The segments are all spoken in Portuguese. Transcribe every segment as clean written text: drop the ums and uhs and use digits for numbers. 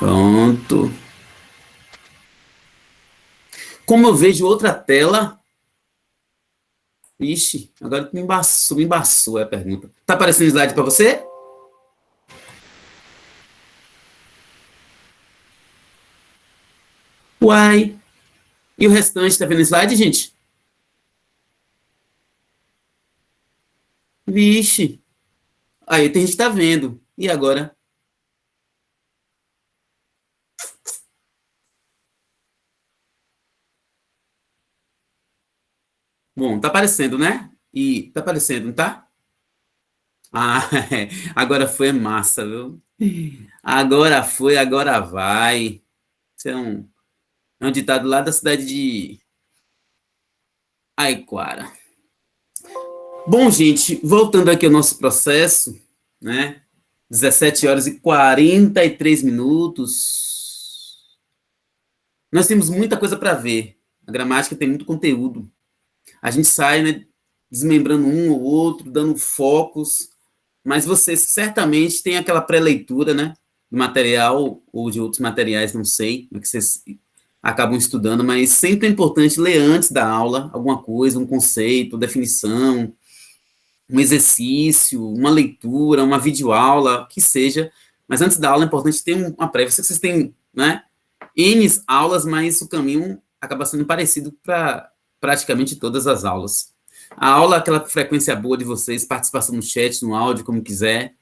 Pronto. Como eu vejo outra tela... Ixi, agora me embaçou a pergunta. Tá aparecendo slide para você? Uai. E o restante, tá vendo o slide, gente? Vixe. Aí tem gente que tá vendo. E agora? Bom, tá aparecendo, né? E tá aparecendo, não tá? Ah, é. Agora foi massa, viu? Agora foi, agora vai. Isso é um ditado lá da cidade de Aiquara. Bom, gente, voltando aqui ao nosso processo, né? 17 horas e 43 minutos. Nós temos muita coisa para ver. A gramática tem muito conteúdo. A gente sai, né, desmembrando um ou outro, dando focos, mas você certamente tem aquela pré-leitura, né, do material ou de outros materiais, não sei, que vocês acabam estudando, mas sempre é importante ler antes da aula alguma coisa, um conceito, definição, um exercício, uma leitura, uma videoaula, que seja, mas antes da aula é importante ter uma prévia. Eu sei que vocês têm, né, N aulas, mas o caminho acaba sendo parecido para praticamente todas as aulas. A aula, aquela frequência boa de vocês, participação no chat, no áudio, como quiser,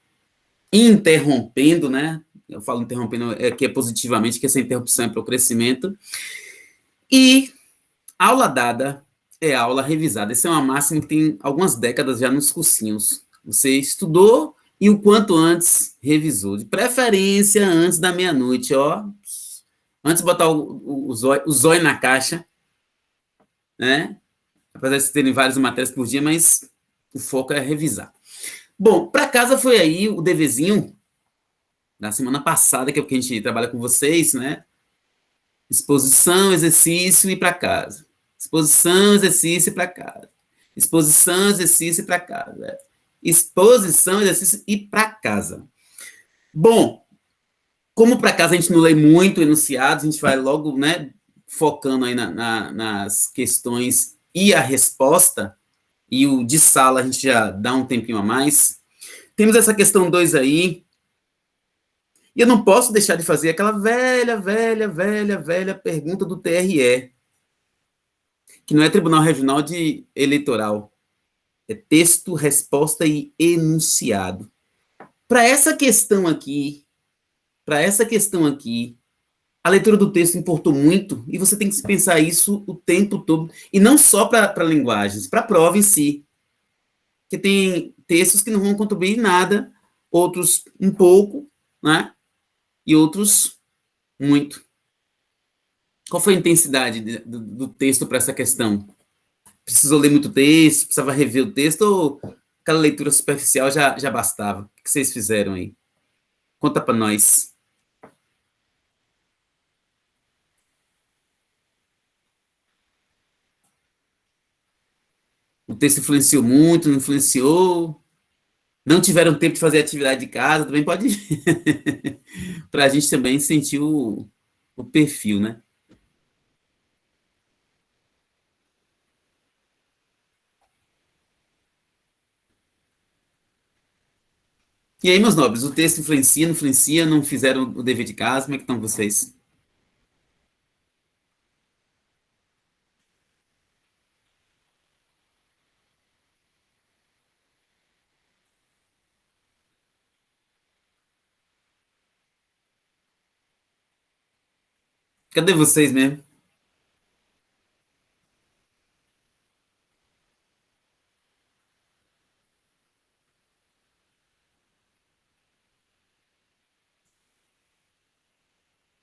interrompendo, né? Eu falo interrompendo que é positivamente, que essa interrupção é para o crescimento. E aula dada é aula revisada. Essa é uma máxima que tem algumas décadas já nos cursinhos. Você estudou e o quanto antes revisou. De preferência antes da meia-noite, ó. Antes de botar o zóio na caixa, né? Apesar de terem várias matérias por dia, mas o foco é revisar. Bom, para casa foi aí o deverzinho da semana passada, que é o que a gente trabalha com vocês, né? Exposição, exercício e para casa. Exposição, exercício e para casa. Exposição, exercício e para casa. Exposição, exercício e para casa. Bom, como para casa a gente não lê muito enunciados, a gente vai logo, né, focando aí nas questões e a resposta, e o de sala a gente já dá um tempinho a mais. Temos essa questão 2 aí, e eu não posso deixar de fazer aquela velha pergunta do TRE, que não é Tribunal Regional de Eleitoral, é texto, resposta e enunciado. Para essa questão aqui, a leitura do texto importou muito, e você tem que pensar isso o tempo todo, e não só para linguagens, para a prova em si. Que tem textos que não vão contribuir em nada, outros um pouco, né? E outros muito. Qual foi a intensidade do texto para essa questão? Precisou ler muito texto? Precisava rever o texto? Ou aquela leitura superficial já bastava? O que vocês fizeram aí? Conta para nós. O texto influenciou muito, não influenciou? Não tiveram tempo de fazer atividade de casa? Também pode para a gente também sentir o perfil, né? E aí, meus nobres, o texto influencia, não influencia? Não fizeram o dever de casa? Como é que estão vocês? Cadê vocês mesmo?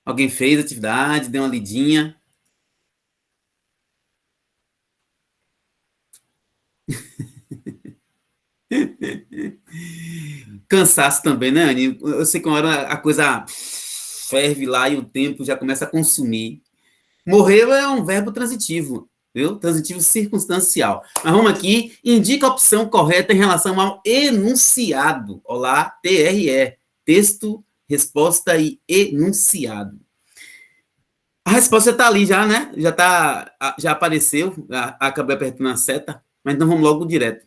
Alguém fez atividade, deu uma lidinha? Cansaço também, né, Anny? Eu sei que uma hora a coisa ferve lá e o tempo já começa a consumir. Morreu é um verbo transitivo, viu? Transitivo circunstancial. Mas vamos aqui, indica a opção correta em relação ao enunciado. Olá, TRE, texto, resposta e enunciado. A resposta já está ali, já, né? Já apareceu, acabei apertando a seta, mas então vamos logo direto.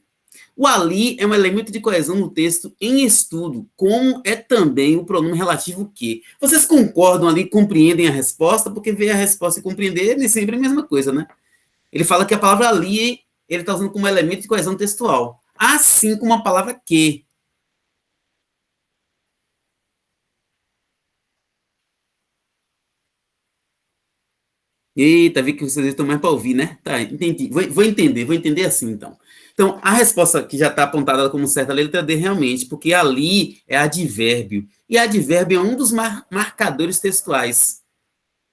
O ali é um elemento de coesão no texto em estudo, como é também o pronome relativo que. Vocês concordam ali, compreendem a resposta, porque ver a resposta e compreender nem sempre é a mesma coisa, né? Ele fala que a palavra ali, ele está usando como elemento de coesão textual, assim como a palavra que. Eita, vi que vocês estão mais para ouvir, né? Tá, entendi. Vou entender assim, então. Então, a resposta que já está apontada como certa, a letra D, realmente, porque ali é advérbio. E advérbio é um dos marcadores textuais,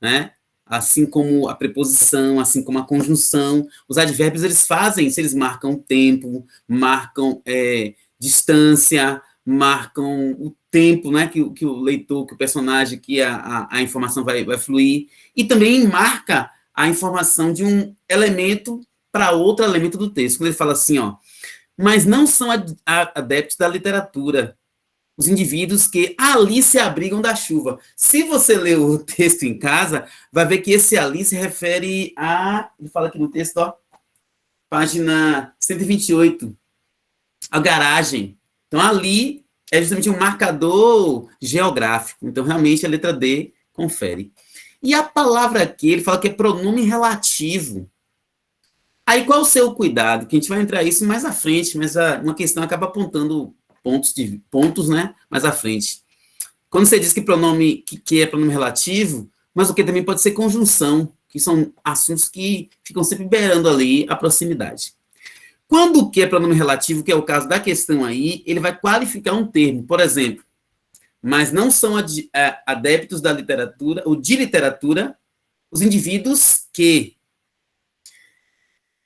né? Assim como a preposição, assim como a conjunção. Os advérbios, eles fazem, se eles marcam tempo, marcam distância, marcam o tempo, né, que o leitor, que o personagem, que a informação vai fluir, e também marca a informação de um elemento para outro elemento do texto. Quando ele fala assim, ó, mas não são adeptos da literatura, os indivíduos que ali se abrigam da chuva. Se você ler o texto em casa, vai ver que esse ali se refere a, ele fala aqui no texto, ó, página 128, a garagem. Então, ali é justamente um marcador geográfico. Então, realmente, a letra D confere. E a palavra aqui, ele fala que é pronome relativo. Aí, qual o seu cuidado? Que a gente vai entrar isso mais à frente, mas uma questão acaba apontando pontos, né, mais à frente. Quando você diz que pronome que é pronome relativo, mas o que também pode ser conjunção, que são assuntos que ficam sempre beirando ali a proximidade. Quando o que é pronome relativo, que é o caso da questão aí, ele vai qualificar um termo, por exemplo, mas não são adeptos da literatura, ou de literatura, os indivíduos que.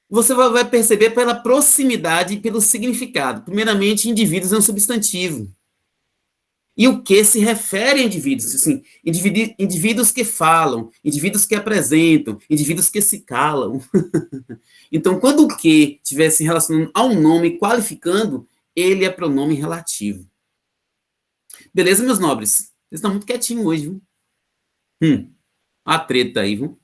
Você vai perceber pela proximidade e pelo significado. Primeiramente, indivíduos é um substantivo. E o que se refere a indivíduos? Assim, indivíduos que falam, indivíduos que apresentam, indivíduos que se calam. Então, quando o que estiver se relacionando a um nome qualificando, ele é pronome relativo. Beleza, meus nobres? Vocês estão muito quietinhos hoje, viu? A treta aí, viu?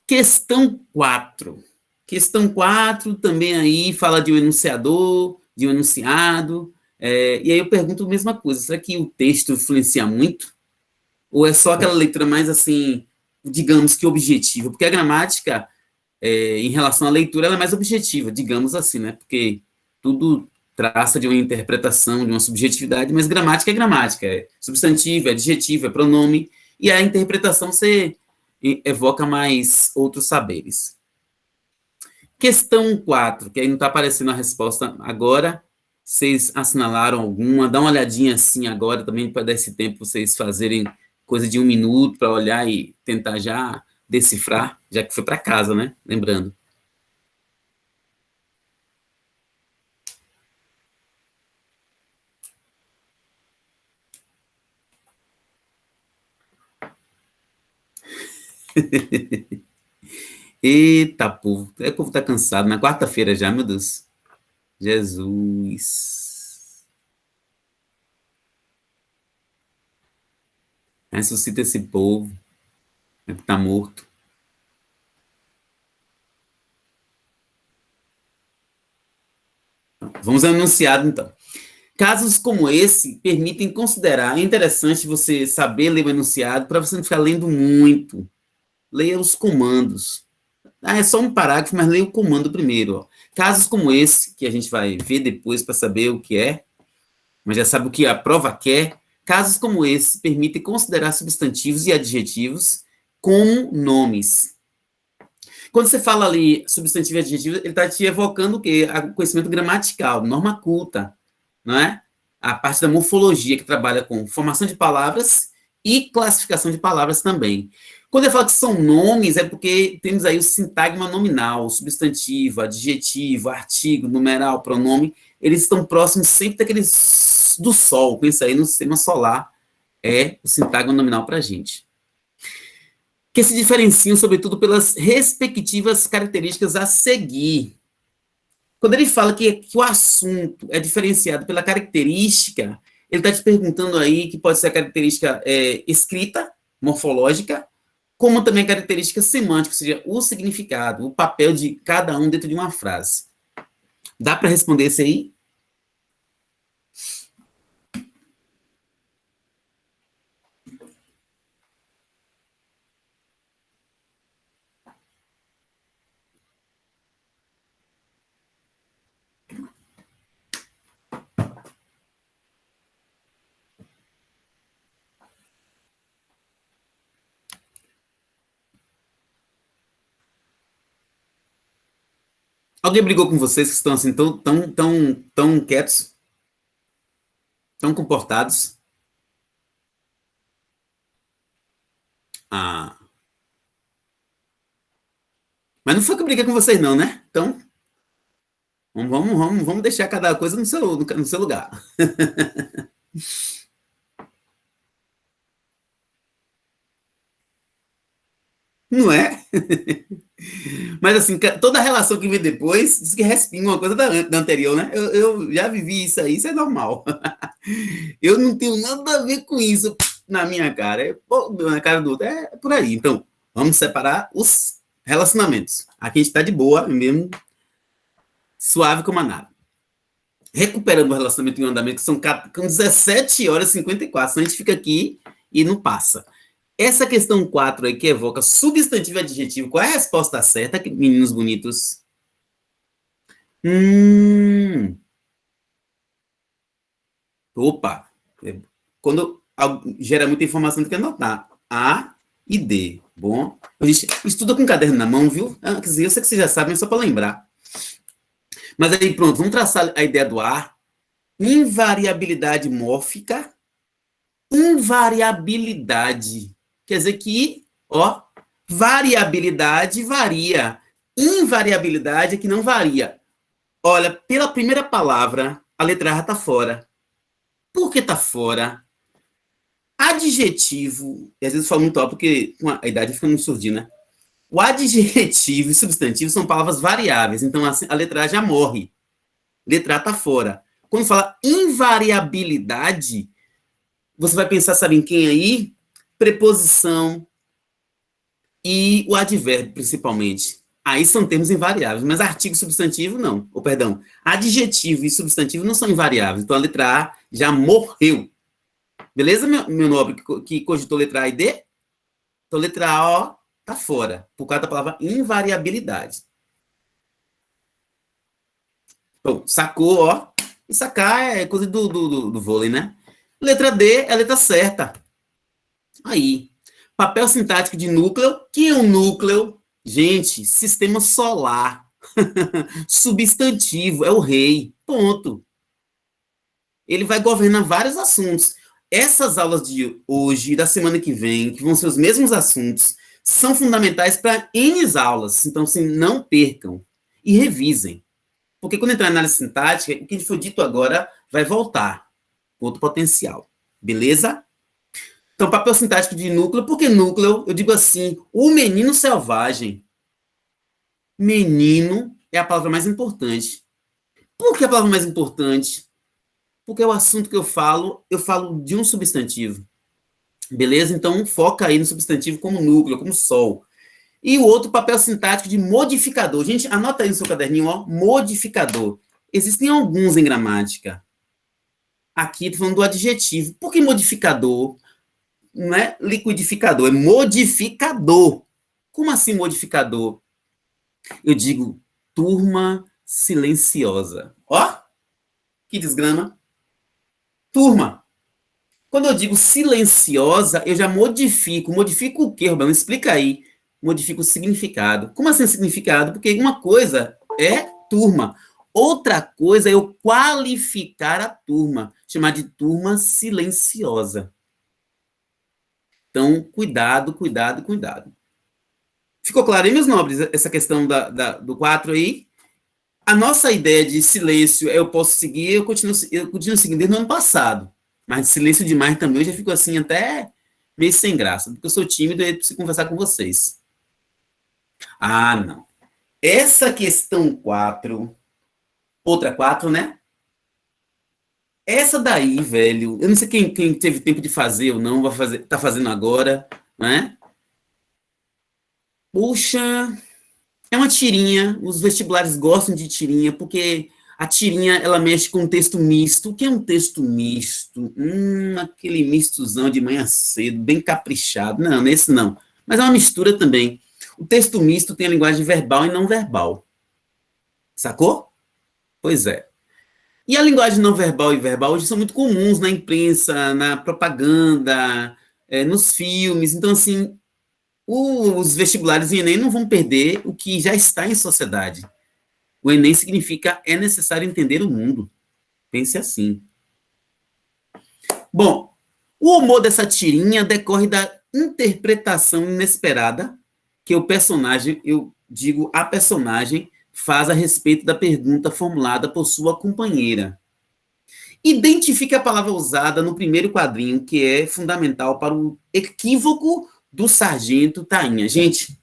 Questão 4. Questão 4 também aí fala de um enunciador, de um enunciado. E aí eu pergunto a mesma coisa. Será que o texto influencia muito? Ou é só aquela leitura mais assim, digamos que objetiva? Porque a gramática, em relação à leitura, ela é mais objetiva, digamos assim, né? Porque tudo traça de uma interpretação, de uma subjetividade, mas gramática é gramática, é substantivo, é adjetivo, é pronome, e a interpretação você evoca mais outros saberes. Questão 4, que aí não está aparecendo a resposta agora, vocês assinalaram alguma, dá uma olhadinha assim agora, também para dar esse tempo vocês fazerem coisa de 1 minuto para olhar e tentar já decifrar, já que foi para casa, né? Lembrando. Eita, povo. O povo tá cansado. Na quarta-feira já, meu Deus. Jesus. Ressuscita esse povo. É que tá morto. Vamos ao enunciado, então. Casos como esse permitem considerar. É interessante você saber ler o enunciado para você não ficar lendo muito. Leia os comandos. É só um parágrafo, mas leia o comando primeiro. Ó. Casos como esse, que a gente vai ver depois para saber o que é, mas já sabe o que a prova quer. Casos como esse permitem considerar substantivos e adjetivos como nomes. Quando você fala ali substantivo e adjetivo, ele está te evocando o quê? O conhecimento gramatical, norma culta, não é? A parte da morfologia, que trabalha com formação de palavras e classificação de palavras também. Quando eu falo que são nomes, é porque temos aí o sintagma nominal, substantivo, adjetivo, artigo, numeral, pronome, eles estão próximos sempre daqueles do Sol. Pensa aí no sistema solar, é o sintagma nominal para a gente. Que se diferenciam, sobretudo, pelas respectivas características a seguir. Quando ele fala que o assunto é diferenciado pela característica, Ele está te perguntando aí que pode ser a característica escrita, morfológica, como também a característica semântica, ou seja, o significado, o papel de cada um dentro de uma frase. Dá para responder isso aí? Alguém brigou com vocês que estão assim tão quietos, tão comportados? Ah, mas não foi que eu briguei com vocês não, né? Então, vamos deixar cada coisa no seu lugar. Não é? Mas assim, toda relação que vem depois diz que respinga uma coisa da anterior, né? Eu já vivi isso é normal. Eu não tenho nada a ver com isso na minha cara. Na cara do outro. É por aí. Então, vamos separar os relacionamentos. Aqui a gente tá de boa, mesmo suave como a nada. Recuperando o relacionamento em andamento, que são com 17 horas e 54. Então a gente fica aqui e não passa. Essa questão 4 aí que evoca substantivo e adjetivo, qual é a resposta certa, meninos bonitos? Hum, opa, quando gera muita informação, tem que anotar. A e D, bom? A gente estuda com o caderno na mão, viu? Quer dizer, eu sei que vocês já sabem, é só para lembrar. Mas aí, pronto, vamos traçar a ideia do A. Invariabilidade mórfica. Invariabilidade. Quer dizer que, ó, variabilidade varia. Invariabilidade é que não varia. Olha, pela primeira palavra, a letra A está fora. Por que está fora? Adjetivo, e às vezes eu falo muito alto porque com a idade fica muito surdina, né? O adjetivo e substantivo são palavras variáveis, então a letra A já morre. Letra A está fora. Quando fala invariabilidade, você vai pensar, sabe em quem aí? Preposição e o advérbio, principalmente. Aí são termos invariáveis, mas artigo e substantivo não. Ou, perdão, adjetivo e substantivo não são invariáveis. Então a letra A já morreu. Beleza, meu nobre, que cogitou letra A e D? Então letra A, ó, tá fora, por causa da palavra invariabilidade. Então, sacou, ó. E sacar é coisa do vôlei, né? Letra D é a letra certa. Aí. Papel sintático de núcleo. Que é um núcleo? Gente, sistema solar. Substantivo, é o rei. Ponto. Ele vai governar vários assuntos. Essas aulas de hoje e da semana que vem, que vão ser os mesmos assuntos, são fundamentais para N aulas. Então, assim, não percam e revisem. Porque quando entrar na análise sintática, o que foi dito agora vai voltar. Outro potencial. Beleza? Então, papel sintático de núcleo. Por que núcleo? Eu digo assim, o menino selvagem. Menino é a palavra mais importante. Por que a palavra mais importante? Porque é o assunto que eu falo de um substantivo. Beleza? Então, foca aí no substantivo como núcleo, como sol. E o outro, papel sintático de modificador. Gente, anota aí no seu caderninho, ó, modificador. Existem alguns em gramática. Aqui, estou falando do adjetivo. Por que modificador? Não é liquidificador, é modificador. Como assim modificador? Eu digo turma silenciosa. Ó, que desgrama. Turma. Quando eu digo silenciosa, eu já modifico. Modifico o quê, Rubão? Explica aí. Modifico o significado. Como assim significado? Porque uma coisa é turma. Outra coisa é eu qualificar a turma. Chamar de turma silenciosa. Então, cuidado, cuidado, cuidado. Ficou claro aí, meus nobres, essa questão do 4 aí? A nossa ideia de silêncio, eu posso seguir, eu continuo seguindo desde o ano passado. Mas silêncio demais também, eu já fico assim até meio sem graça, porque eu sou tímido e preciso conversar com vocês. Ah, não. Essa questão 4, outra 4, né? Essa daí, velho, eu não sei quem teve tempo de fazer ou não, vai fazer, tá fazendo agora, né? Puxa, é uma tirinha, os vestibulares gostam de tirinha, porque a tirinha, ela mexe com um texto misto. O que é um texto misto? Aquele mistozão de manhã cedo, bem caprichado. Não, nesse não. Mas é uma mistura também. O texto misto tem a linguagem verbal e não verbal. Sacou? Pois é. E a linguagem não verbal e verbal hoje são muito comuns na imprensa, na propaganda, nos filmes. Então, assim, os vestibulares e Enem não vão perder o que já está em sociedade. O Enem significa é necessário entender o mundo. Pense assim. Bom, o humor dessa tirinha decorre da interpretação inesperada que o personagem, eu digo a personagem, faz a respeito da pergunta formulada por sua companheira. Identifique a palavra usada no primeiro quadrinho, que é fundamental para o equívoco do sargento Tainha. Gente,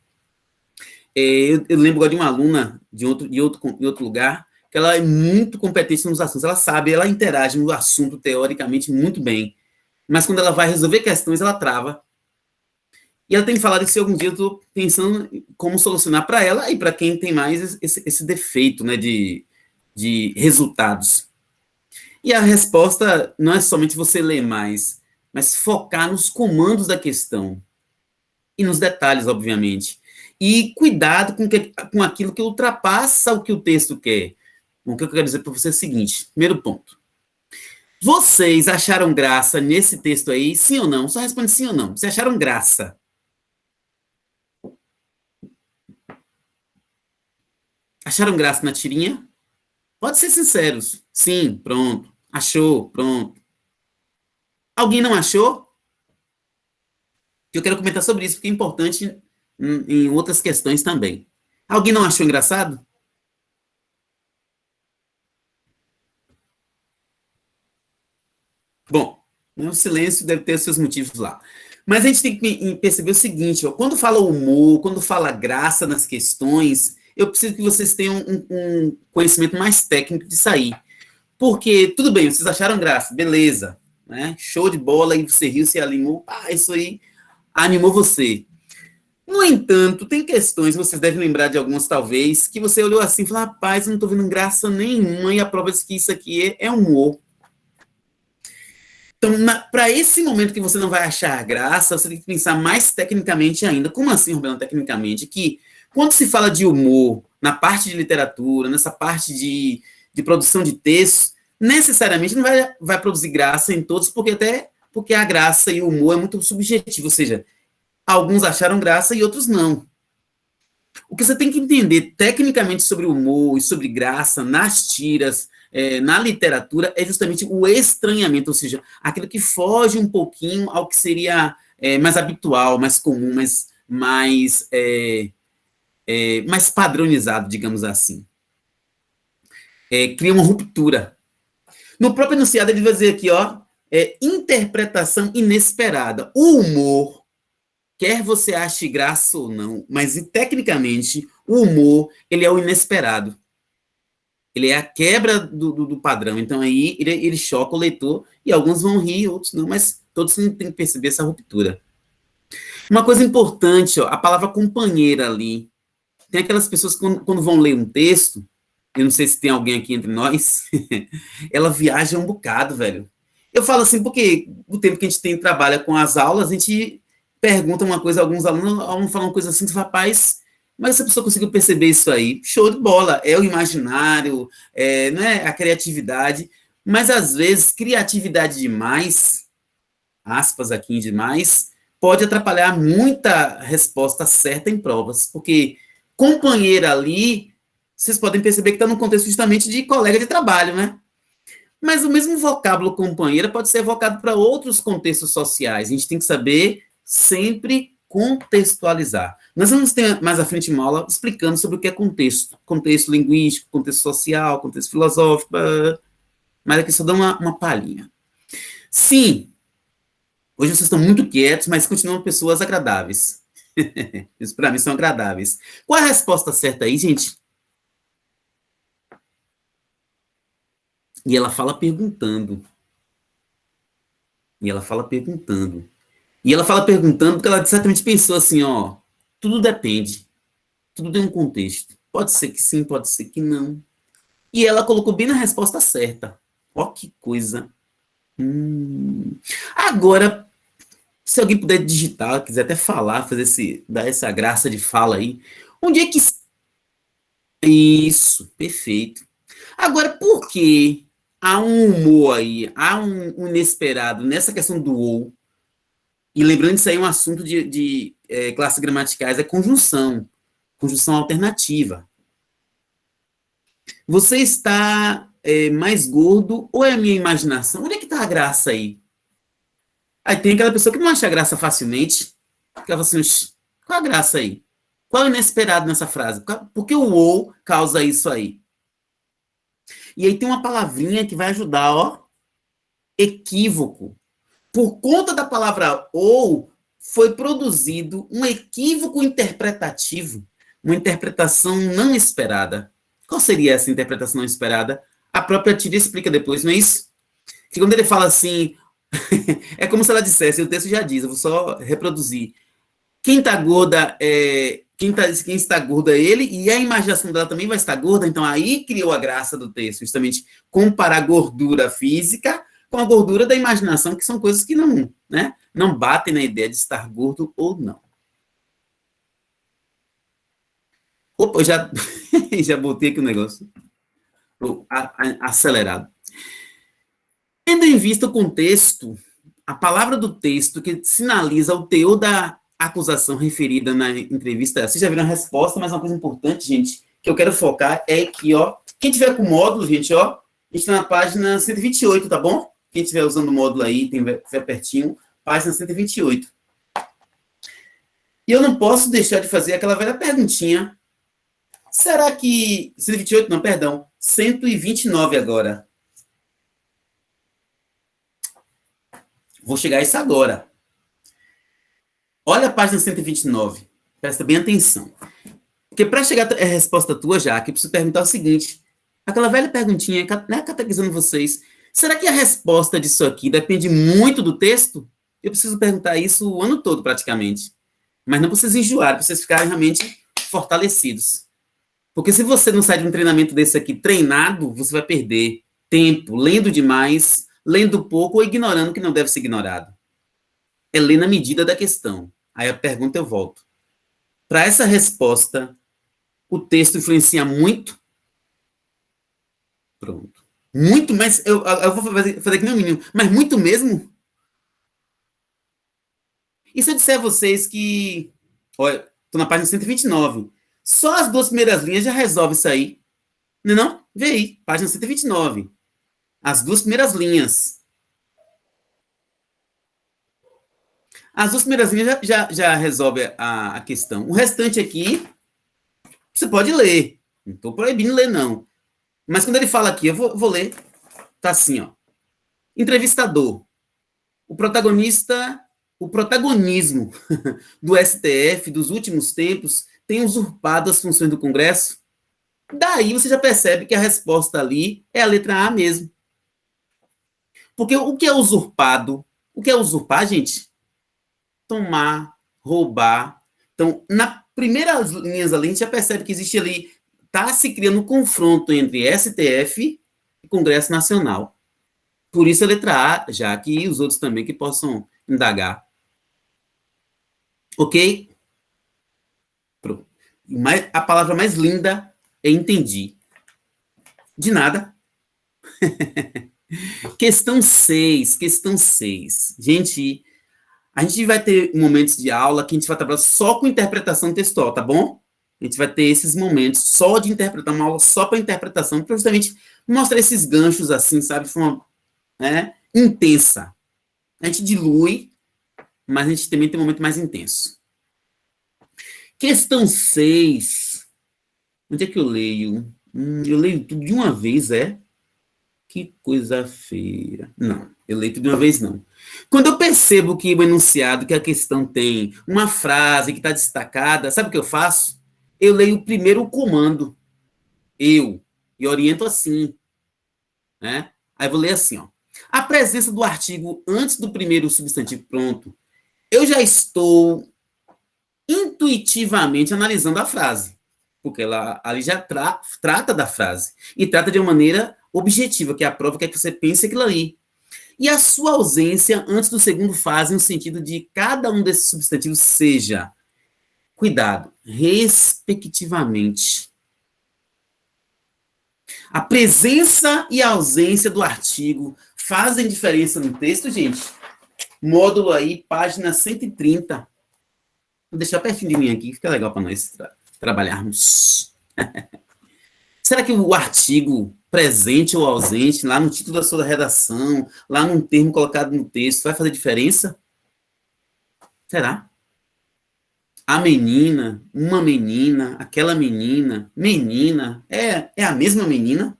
eu lembro agora de uma aluna de outro lugar, que ela é muito competente nos assuntos. Ela sabe, ela interage no assunto teoricamente muito bem. Mas quando ela vai resolver questões, ela trava. E ela tem falado que se algum dia eu estou pensando como solucionar para ela e para quem tem mais esse defeito, né, de resultados. E a resposta não é somente você ler mais, mas focar nos comandos da questão e nos detalhes, obviamente. E cuidado com aquilo que ultrapassa o que o texto quer. O que eu quero dizer para você é o seguinte: primeiro ponto. Vocês acharam graça nesse texto aí? Sim ou não? Só responde sim ou não. Vocês acharam graça? Acharam graça na tirinha? Pode ser sinceros. Sim, pronto. Achou, pronto. Alguém não achou? Que eu quero comentar sobre isso, porque é importante em outras questões também. Alguém não achou engraçado? Bom, o silêncio deve ter seus motivos lá. Mas a gente tem que perceber o seguinte: ó, quando fala humor, quando fala graça nas questões, eu preciso que vocês tenham um conhecimento mais técnico disso aí. Porque, tudo bem, vocês acharam graça, beleza, né? Show de bola, e você riu, você animou, isso aí animou você. No entanto, tem questões, vocês devem lembrar de algumas talvez, que você olhou assim e falou: rapaz, eu não estou vendo graça nenhuma, e a prova diz que isso aqui é humor. Então, para esse momento que você não vai achar graça, você tem que pensar mais tecnicamente ainda. Como assim, Roberto, tecnicamente? Que quando se fala de humor, na parte de literatura, nessa parte de produção de texto, necessariamente não vai produzir graça em todos, porque a graça e o humor é muito subjetivo, ou seja, alguns acharam graça e outros não. O que você tem que entender tecnicamente sobre humor e sobre graça nas tiras, na literatura, é justamente o estranhamento, ou seja, aquilo que foge um pouquinho ao que seria mais habitual, mais comum, mais padronizado, digamos assim. Cria uma ruptura. No próprio enunciado, ele vai dizer aqui, ó, interpretação inesperada. O humor, quer você ache graça ou não, mas tecnicamente, o humor, ele é o inesperado. Ele é a quebra do padrão. Então, aí, ele choca o leitor, e alguns vão rir, outros não, mas todos têm que perceber essa ruptura. Uma coisa importante, ó, a palavra companheira ali. Tem aquelas pessoas que, quando vão ler um texto, eu não sei se tem alguém aqui entre nós, ela viaja um bocado, velho. Eu falo assim porque o tempo que a gente trabalha com as aulas, a gente pergunta uma coisa a alguns alunos falam uma coisa assim, rapaz, mas essa pessoa conseguiu perceber isso aí? Show de bola, é o imaginário, né, a criatividade, mas às vezes criatividade demais, aspas aqui demais, pode atrapalhar muita resposta certa em provas, porque companheira ali, vocês podem perceber que está no contexto justamente de colega de trabalho, né? Mas o mesmo vocábulo companheira pode ser evocado para outros contextos sociais. A gente tem que saber sempre contextualizar. Nós vamos ter mais à frente uma aula explicando sobre o que é contexto. Contexto linguístico, contexto social, contexto filosófico, mas aqui só dá uma palhinha. Sim, hoje vocês estão muito quietos, mas continuam pessoas agradáveis. Isso para mim são agradáveis. Qual é a resposta certa aí, gente? E ela fala perguntando. E ela fala perguntando. E ela fala perguntando porque ela certamente pensou assim, ó, tudo depende. Tudo tem um contexto. Pode ser que sim, pode ser que não. E ela colocou bem na resposta certa. Ó, que coisa. Agora, se alguém puder digitar, quiser até falar, dar essa graça de fala aí. Onde é que. Isso, perfeito. Agora, por que há um humor aí, há um inesperado nessa questão do ou? E lembrando que isso aí é um assunto de classes gramaticais, é conjunção. Conjunção alternativa. Você está mais gordo ou é a minha imaginação? Onde é que está a graça aí? Aí tem aquela pessoa que não acha graça facilmente, que ela fala assim, qual a graça aí? Qual é o inesperado nessa frase? Por que o ou causa isso aí? E aí tem uma palavrinha que vai ajudar, ó, equívoco. Por conta da palavra ou, foi produzido um equívoco interpretativo, uma interpretação não esperada. Qual seria essa interpretação não esperada? A própria Tira explica depois, não é isso? Que quando ele fala assim, é como se ela dissesse, o texto já diz, eu vou só reproduzir. Quem está gorda quem está gorda é ele, e a imaginação dela também vai estar gorda, então aí criou a graça do texto, justamente comparar a gordura física com a gordura da imaginação, que são coisas que não, né, não batem na ideia de estar gordo ou não. Opa, eu já, já botei aqui o negócio acelerado. Tendo em vista o contexto, a palavra do texto que sinaliza o teor da acusação referida na entrevista, vocês já viram a resposta, mas uma coisa importante, gente, que eu quero focar é que, ó, quem tiver com módulo, gente, ó, a gente está na página 128, tá bom? Quem estiver usando o módulo aí, tiver pertinho, página 128. E eu não posso deixar de fazer aquela velha perguntinha. Será que... 128, não, perdão. 129 agora. Vou chegar a isso agora. Olha a página 129. Presta bem atenção. Porque para chegar a resposta tua, já, que eu preciso perguntar o seguinte. Aquela velha perguntinha, né, catequizando vocês. Será que a resposta disso aqui depende muito do texto? Eu preciso perguntar isso o ano todo, praticamente. Mas não para vocês enjoarem, para vocês ficarem realmente fortalecidos. Porque se você não sai de um treinamento desse aqui treinado, você vai perder tempo lendo demais, lendo pouco ou ignorando o que não deve ser ignorado. É ler na medida da questão. Aí a pergunta eu volto. Para essa resposta, o texto influencia muito? Pronto. Muito, mas eu vou fazer que nem um menino, mas muito mesmo? E se eu disser a vocês que, olha, estou na página 129, só as duas primeiras linhas já resolve isso aí. Não é não? Vê aí, página 129. As duas primeiras linhas. As duas primeiras linhas já resolve a questão. O restante aqui, você pode ler. Não estou proibindo ler, não. Mas quando ele fala aqui, eu vou ler. Tá assim, ó. Entrevistador. O protagonista, o protagonismo do STF dos últimos tempos tem usurpado as funções do Congresso. Daí você já percebe que a resposta ali é a letra A mesmo. Porque o que é usurpado? O que é usurpar, gente? Tomar, roubar. Então, nas primeiras linhas ali, a gente já percebe que existe ali, está se criando um confronto entre STF e Congresso Nacional. Por isso a letra A, já que os outros também que possam indagar. Ok? Pronto. A palavra mais linda é entendi. De nada. Questão 6. Questão 6. Gente, a gente vai ter momentos de aula que a gente vai trabalhar só com interpretação textual, tá bom? A gente vai ter esses momentos só de interpretar, uma aula só para interpretação, para justamente mostrar esses ganchos assim, sabe? De forma intensa. A gente dilui, mas a gente também tem um momento mais intenso. Questão 6. Onde é que eu leio? Eu leio tudo de uma vez, é? Que coisa feia. Não, eu leio tudo de uma vez, não. Quando eu percebo que o enunciado, que a questão tem uma frase que está destacada, sabe o que eu faço? Eu leio primeiro o comando, eu, e oriento assim, né? Aí eu vou ler assim, ó. A presença do artigo antes do primeiro substantivo pronto, eu já estou intuitivamente analisando a frase, porque ela ali já trata da frase, e trata de uma maneira objetiva, que é a prova que é que você pense aquilo ali. E a sua ausência antes do segundo faz no sentido de cada um desses substantivos seja, cuidado, respectivamente. A presença e a ausência do artigo fazem diferença no texto, gente? Módulo aí, página 130. Vou deixar pertinho de mim aqui, fica legal para nós trabalharmos. Será que o artigo presente ou ausente, lá no título da sua redação, lá num termo colocado no texto, vai fazer diferença? Será? A menina, uma menina, aquela menina, menina, é a mesma menina?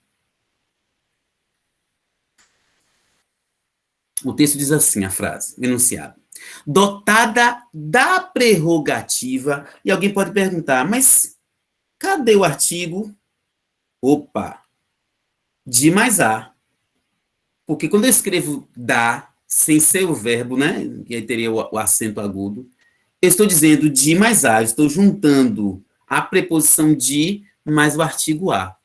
O texto diz assim, a frase, enunciado. Dotada da prerrogativa, e alguém pode perguntar, mas cadê o artigo? Opa, de mais a. Porque quando eu escrevo da, sem ser o verbo, né, que aí teria o acento agudo, eu estou dizendo de mais a, eu estou juntando a preposição de mais o artigo a.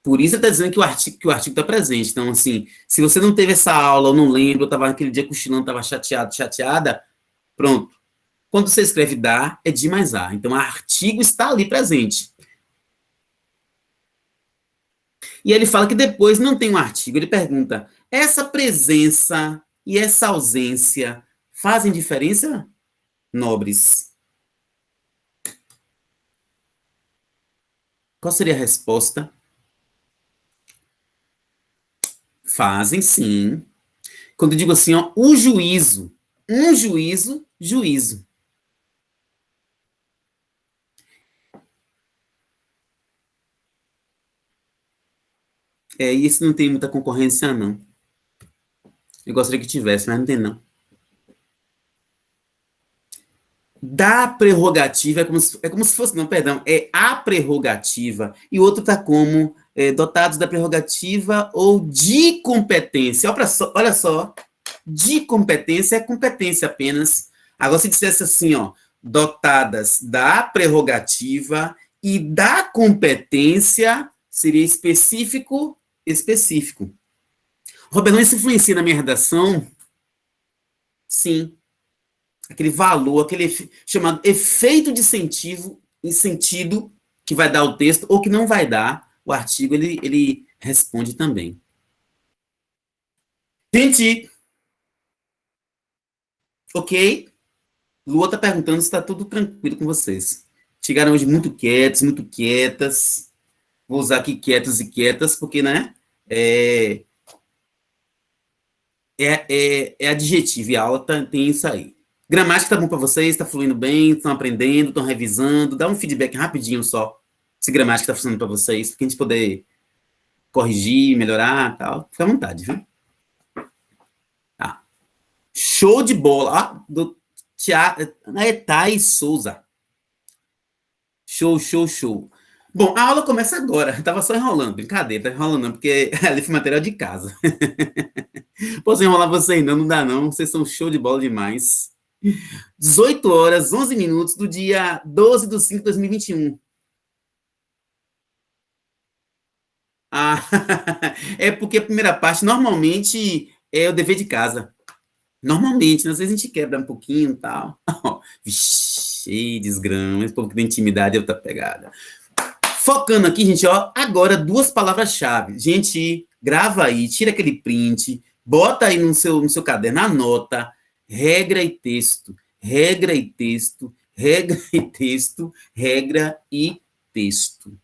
Por isso está dizendo que o artigo está presente. Então, assim, se você não teve essa aula, ou não lembra, ou estava naquele dia cochilando, estava chateado, chateada, pronto. Quando você escreve da, é de mais a. Então, o artigo está ali presente. E ele fala que depois não tem um artigo. Ele pergunta, essa presença e essa ausência fazem diferença, nobres? Qual seria a resposta? Fazem, sim. Quando eu digo assim, ó, o juízo, um juízo, juízo. E esse não tem muita concorrência, não. Eu gostaria que tivesse, mas não tem, não. Da prerrogativa, é como se fosse, não, perdão, é a prerrogativa, e o outro está como dotados da prerrogativa ou de competência. Olha só, de competência é competência apenas. Agora, se dissesse assim, ó, dotadas da prerrogativa e da competência, seria específico, específico. Roberto, isso influencia na minha redação? Sim. Aquele valor, aquele chamado efeito de sentido que vai dar o texto ou que não vai dar, o artigo ele responde também. Gente, ok? Lua está perguntando se está tudo tranquilo com vocês. Chegaram hoje muito quietos, muito quietas. Vou usar aqui quietos e quietas, porque, né? É adjetivo e a aula tem isso aí. Gramática tá bom para vocês? Está fluindo bem? Estão aprendendo? Estão revisando? Dá um feedback rapidinho só. Se gramática está funcionando para vocês, para a gente poder corrigir, melhorar tal. Fica à vontade, viu? Tá. Show de bola. Ah, do Thay Souza. Show, show, show. Bom, a aula começa agora. Eu tava só enrolando, brincadeira, tá enrolando não, porque ali foi material de casa. Posso enrolar você ainda, não dá não. Vocês são show de bola demais. 18 horas, 11 minutos do dia 12 de 5 de 2021. Ah, é porque a primeira parte normalmente é o dever de casa. Normalmente, né? Às vezes a gente quebra um pouquinho e tal. Vixe, desgrama, esse povo que tem intimidade é outra pegada. Focando aqui, gente, ó, agora duas palavras-chave. Gente, grava aí, tira aquele print, bota aí no seu caderno, anota, regra e texto, regra e texto, regra e texto, regra e texto.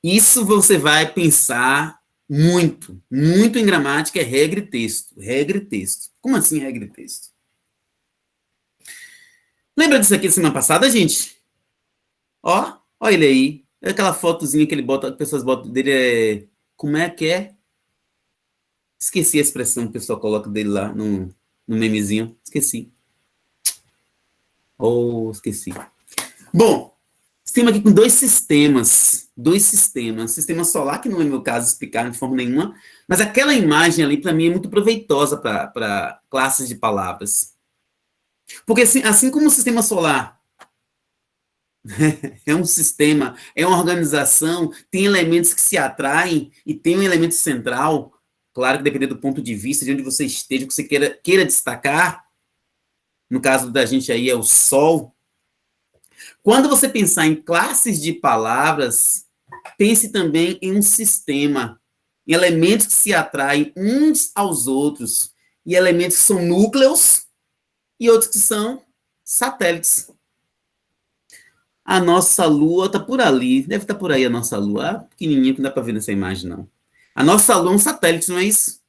Isso você vai pensar muito, muito em gramática, é regra e texto, regra e texto. Como assim regra e texto? Lembra disso aqui da semana passada, gente? Ó ele aí. É aquela fotozinha que ele bota, as pessoas botam dele como é que é? Esqueci a expressão que o pessoal coloca dele lá no memezinho. Esqueci. Esqueci. Bom, Sistema aqui com dois sistemas. Dois sistemas. Sistema solar, que não é meu caso explicar de forma nenhuma, mas aquela imagem ali, para mim, é muito proveitosa para classes de palavras. Porque assim como o sistema solar é um sistema, é uma organização, tem elementos que se atraem e tem um elemento central, claro que dependendo do ponto de vista, de onde você esteja, que você queira destacar, no caso da gente aí é o Sol. Quando você pensar em classes de palavras, pense também em um sistema, em elementos que se atraem uns aos outros, e elementos que são núcleos e outros que são satélites. A nossa Lua está por ali, deve estar por aí a nossa Lua, pequenininha, que não dá para ver nessa imagem, não. A nossa Lua é um satélite, não é isso?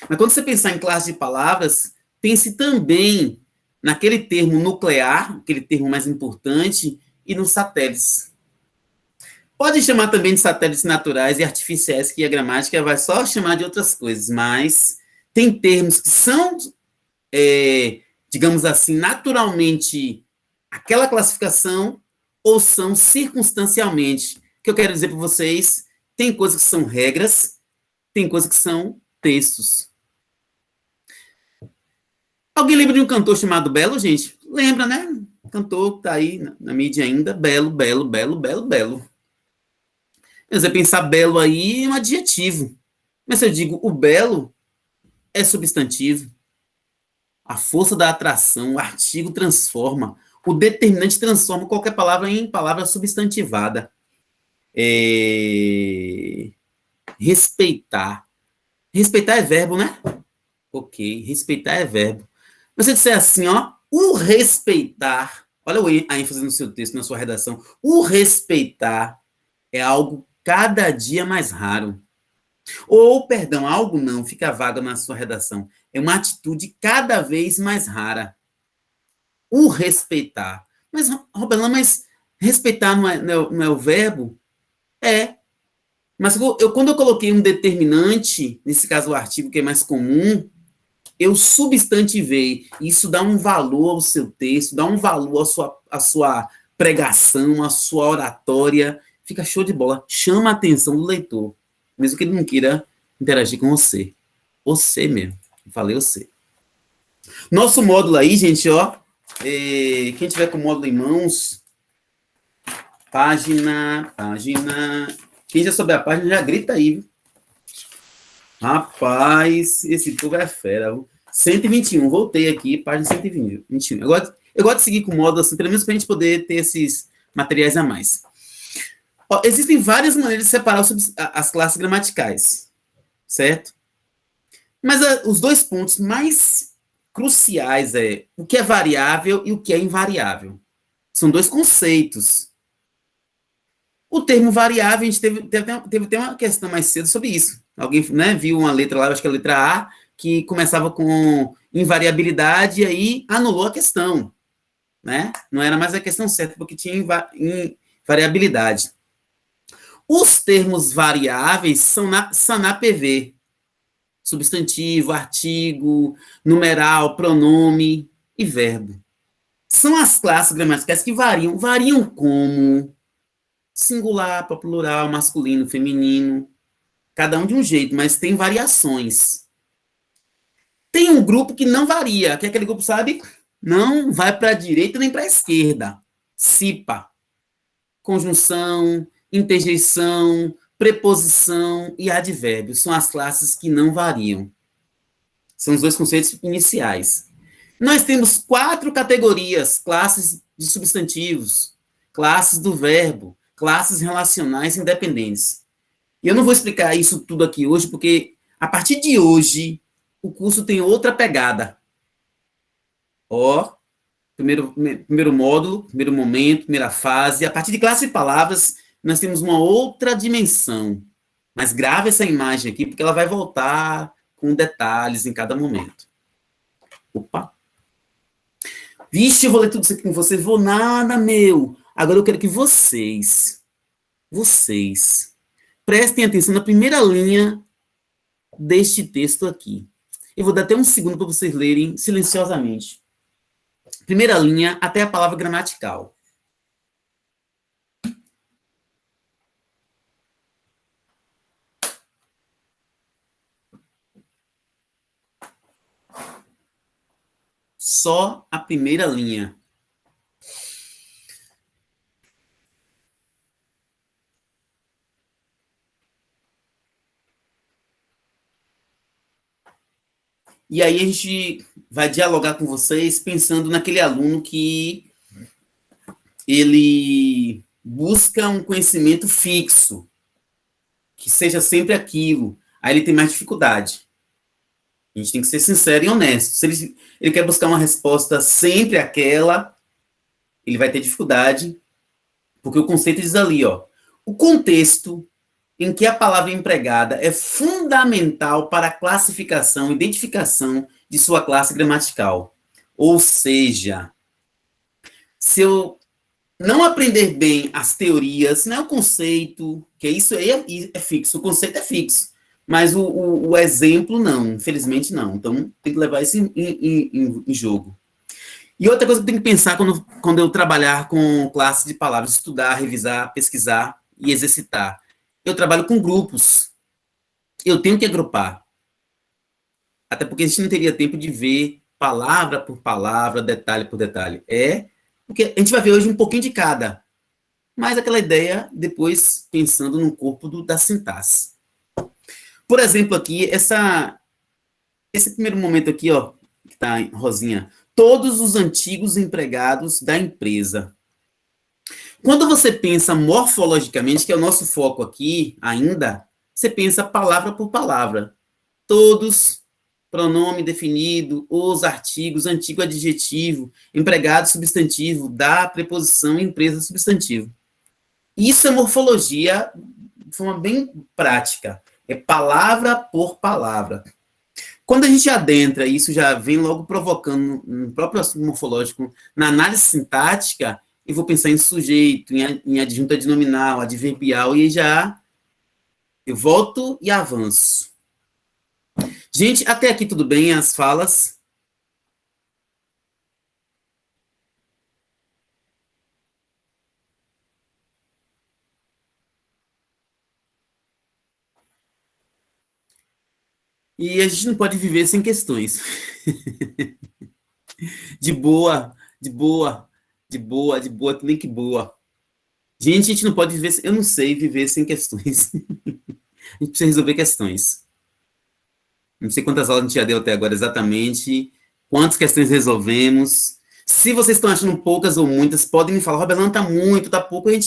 Mas quando você pensar em classe de palavras, pense também naquele termo nuclear, aquele termo mais importante, e nos satélites. Pode chamar também de satélites naturais e artificiais, que a gramática vai só chamar de outras coisas, mas tem termos que são, digamos assim, naturalmente aquela classificação, ou são circunstancialmente. O que eu quero dizer para vocês, tem coisas que são regras, tem coisas que são textos. Alguém lembra de um cantor chamado Belo, gente? Lembra, né? Cantor que está aí na mídia ainda, Belo, Belo, Belo, Belo, Belo. Você pensar belo aí é um adjetivo. Mas se eu digo o belo, é substantivo. A força da atração, o artigo transforma. O determinante transforma qualquer palavra em palavra substantivada. Respeitar. Respeitar é verbo, né? Ok, respeitar é verbo. Mas se eu disser assim, ó, o respeitar, olha a ênfase no seu texto, na sua redação, o respeitar é algo cada dia mais raro. Ou, perdão, algo não, fica vaga na sua redação. É uma atitude cada vez mais rara. O respeitar. Mas, Roberto, mas respeitar não é o verbo? É. Mas quando eu coloquei um determinante, nesse caso o artigo que é mais comum, eu substantivei. Isso dá um valor ao seu texto, dá um valor à sua pregação, à sua oratória. Fica show de bola. Chama a atenção do leitor, mesmo que ele não queira interagir com você. Você mesmo. Eu falei você. Nosso módulo aí, gente, ó. Quem tiver com o módulo em mãos, página. Quem já souber a página, já grita aí, viu? Rapaz, esse povo é fera. 121, voltei aqui, página 121. Eu gosto de seguir com o módulo assim, pelo menos para a gente poder ter esses materiais a mais. Ó, existem várias maneiras de separar as classes gramaticais, certo? Mas os dois pontos mais cruciais é o que é variável e o que é invariável. São dois conceitos. O termo variável, a gente teve uma questão mais cedo sobre isso. Alguém, né, viu uma letra lá, acho que é a letra A, que começava com invariabilidade e aí anulou a questão. Né? Não era mais a questão certa, porque tinha invariabilidade. Os termos variáveis são na PV. Substantivo, artigo, numeral, pronome e verbo. São as classes gramaticais que variam. Variam como singular para plural, masculino, feminino. Cada um de um jeito, mas tem variações. Tem um grupo que não varia, que é aquele grupo, sabe? Não vai para a direita nem para a esquerda. CIPA. Conjunção, interjeição, preposição e advérbio. São as classes que não variam. São os dois conceitos iniciais. Nós temos 4 categorias, classes de substantivos, classes do verbo, classes relacionais independentes. E eu não vou explicar isso tudo aqui hoje, porque a partir de hoje, o curso tem outra pegada. Ó, primeiro módulo, primeiro momento, primeira fase. A partir de classe de palavras, nós temos uma outra dimensão. Mas grave essa imagem aqui, porque ela vai voltar com detalhes em cada momento. Opa! Vixe, eu vou ler tudo isso aqui com vocês. Vou nada, meu. Agora eu quero que vocês, prestem atenção na primeira linha deste texto aqui. Eu vou dar até um segundo para vocês lerem silenciosamente. Primeira linha, até a palavra gramatical. só a primeira linha. E aí a gente vai dialogar com vocês pensando naquele aluno que ele busca um conhecimento fixo, que seja sempre aquilo. Aí ele tem mais dificuldade. A gente tem que ser sincero e honesto. Se ele quer buscar uma resposta sempre aquela, ele vai ter dificuldade, porque o conceito diz ali, ó, o contexto em que a palavra empregada é fundamental para a classificação e identificação de sua classe gramatical. Ou seja, se eu não aprender bem as teorias, não é o conceito, que isso aí é fixo, o conceito é fixo, mas o exemplo não, infelizmente não. Então, tem que levar isso em jogo. E outra coisa que eu tenho que pensar quando eu trabalhar com classe de palavras, estudar, revisar, pesquisar e exercitar. Eu trabalho com grupos. Eu tenho que agrupar. Até porque a gente não teria tempo de ver palavra por palavra, detalhe por detalhe. Porque a gente vai ver hoje um pouquinho de cada. Mas aquela ideia, depois, pensando no corpo da sintaxe. Por exemplo, aqui, esse primeiro momento aqui, ó, que está em rosinha. Todos os antigos empregados da empresa. Quando você pensa morfologicamente, que é o nosso foco aqui ainda, você pensa palavra por palavra. Todos, pronome definido, os artigos, antigo adjetivo, empregado substantivo, da preposição, empresa substantivo. Isso é morfologia de forma bem prática. É palavra por palavra. Quando a gente adentra, isso já vem logo provocando um próprio assunto morfológico na análise sintática, eu vou pensar em sujeito, em adjunto adnominal, adverbial, e já eu volto e avanço. Gente, até aqui tudo bem, as falas? E a gente não pode viver sem questões. De boa, de boa, de boa, de boa, nem que boa. Gente, a gente não pode viver, eu não sei viver sem questões. A gente precisa resolver questões. Não sei quantas aulas a gente já deu até agora exatamente, quantas questões resolvemos. Se vocês estão achando poucas ou muitas, podem me falar, Roberto, tá muito, tá pouco, eu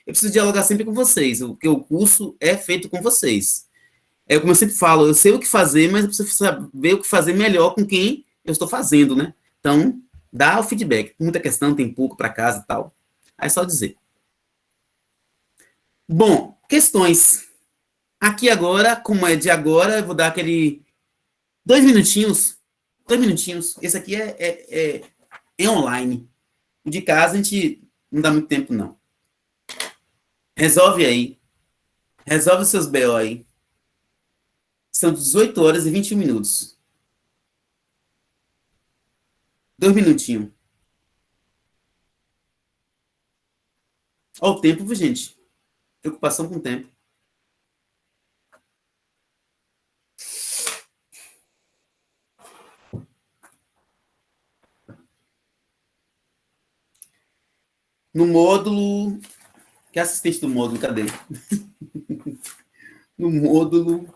preciso dialogar sempre com vocês, porque o curso é feito com vocês. É como eu sempre falo, eu sei o que fazer, mas eu preciso saber o que fazer melhor com quem eu estou fazendo, né? Então, dá o feedback. Muita questão, tem pouco para casa e tal. Aí é só dizer. Bom, questões. Aqui agora, como é de agora, eu vou dar aquele 2 minutinhos. 2 minutinhos. Esse aqui é online. O de casa a gente não dá muito tempo, não. Resolve aí. Resolve os seus BO aí. São 18 horas e 21 minutos. 2 minutinhos. Olha o tempo, viu, gente? Preocupação com o tempo. No módulo. Que é assistente do módulo? Cadê? No módulo.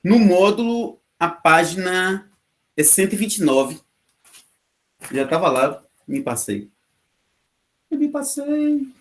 No módulo, a página é 129. Já estava lá, me passei. Eu me passei.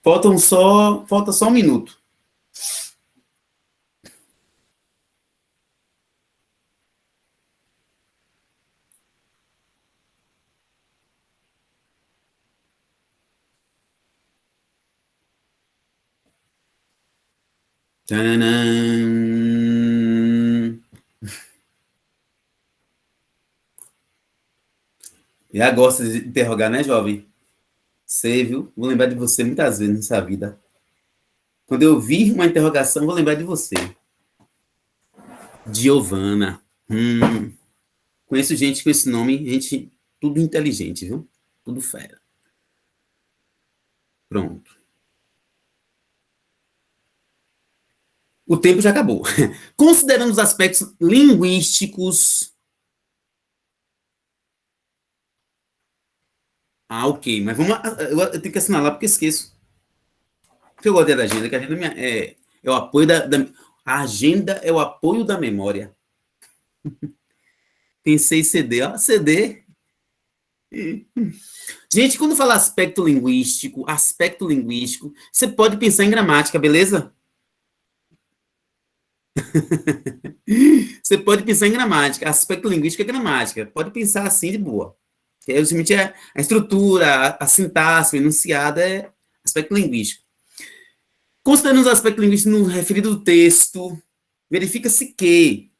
Falta só 1 minuto. Tcharam. Já gosta de interrogar, né, jovem? Sei, viu? Vou lembrar de você muitas vezes nessa vida. Quando eu vir uma interrogação, vou lembrar de você. Giovana. Conheço gente com esse nome, gente tudo inteligente, viu? Tudo fera. Pronto. O tempo já acabou. Considerando os aspectos linguísticos. Ah, ok. Mas vamos. Eu tenho que assinalar porque esqueço. Porque eu gosto da agenda, que a agenda é o apoio a agenda é o apoio da memória. Pensei CD, ó, CD. Gente, quando fala aspecto linguístico, você pode pensar em gramática, beleza? Você pode pensar em gramática. Aspecto linguístico é gramática. Pode pensar assim de boa. Que é, justamente a estrutura, a sintaxe, o enunciado é aspecto linguístico. Considerando os aspectos linguísticos no referido do texto, verifica-se que.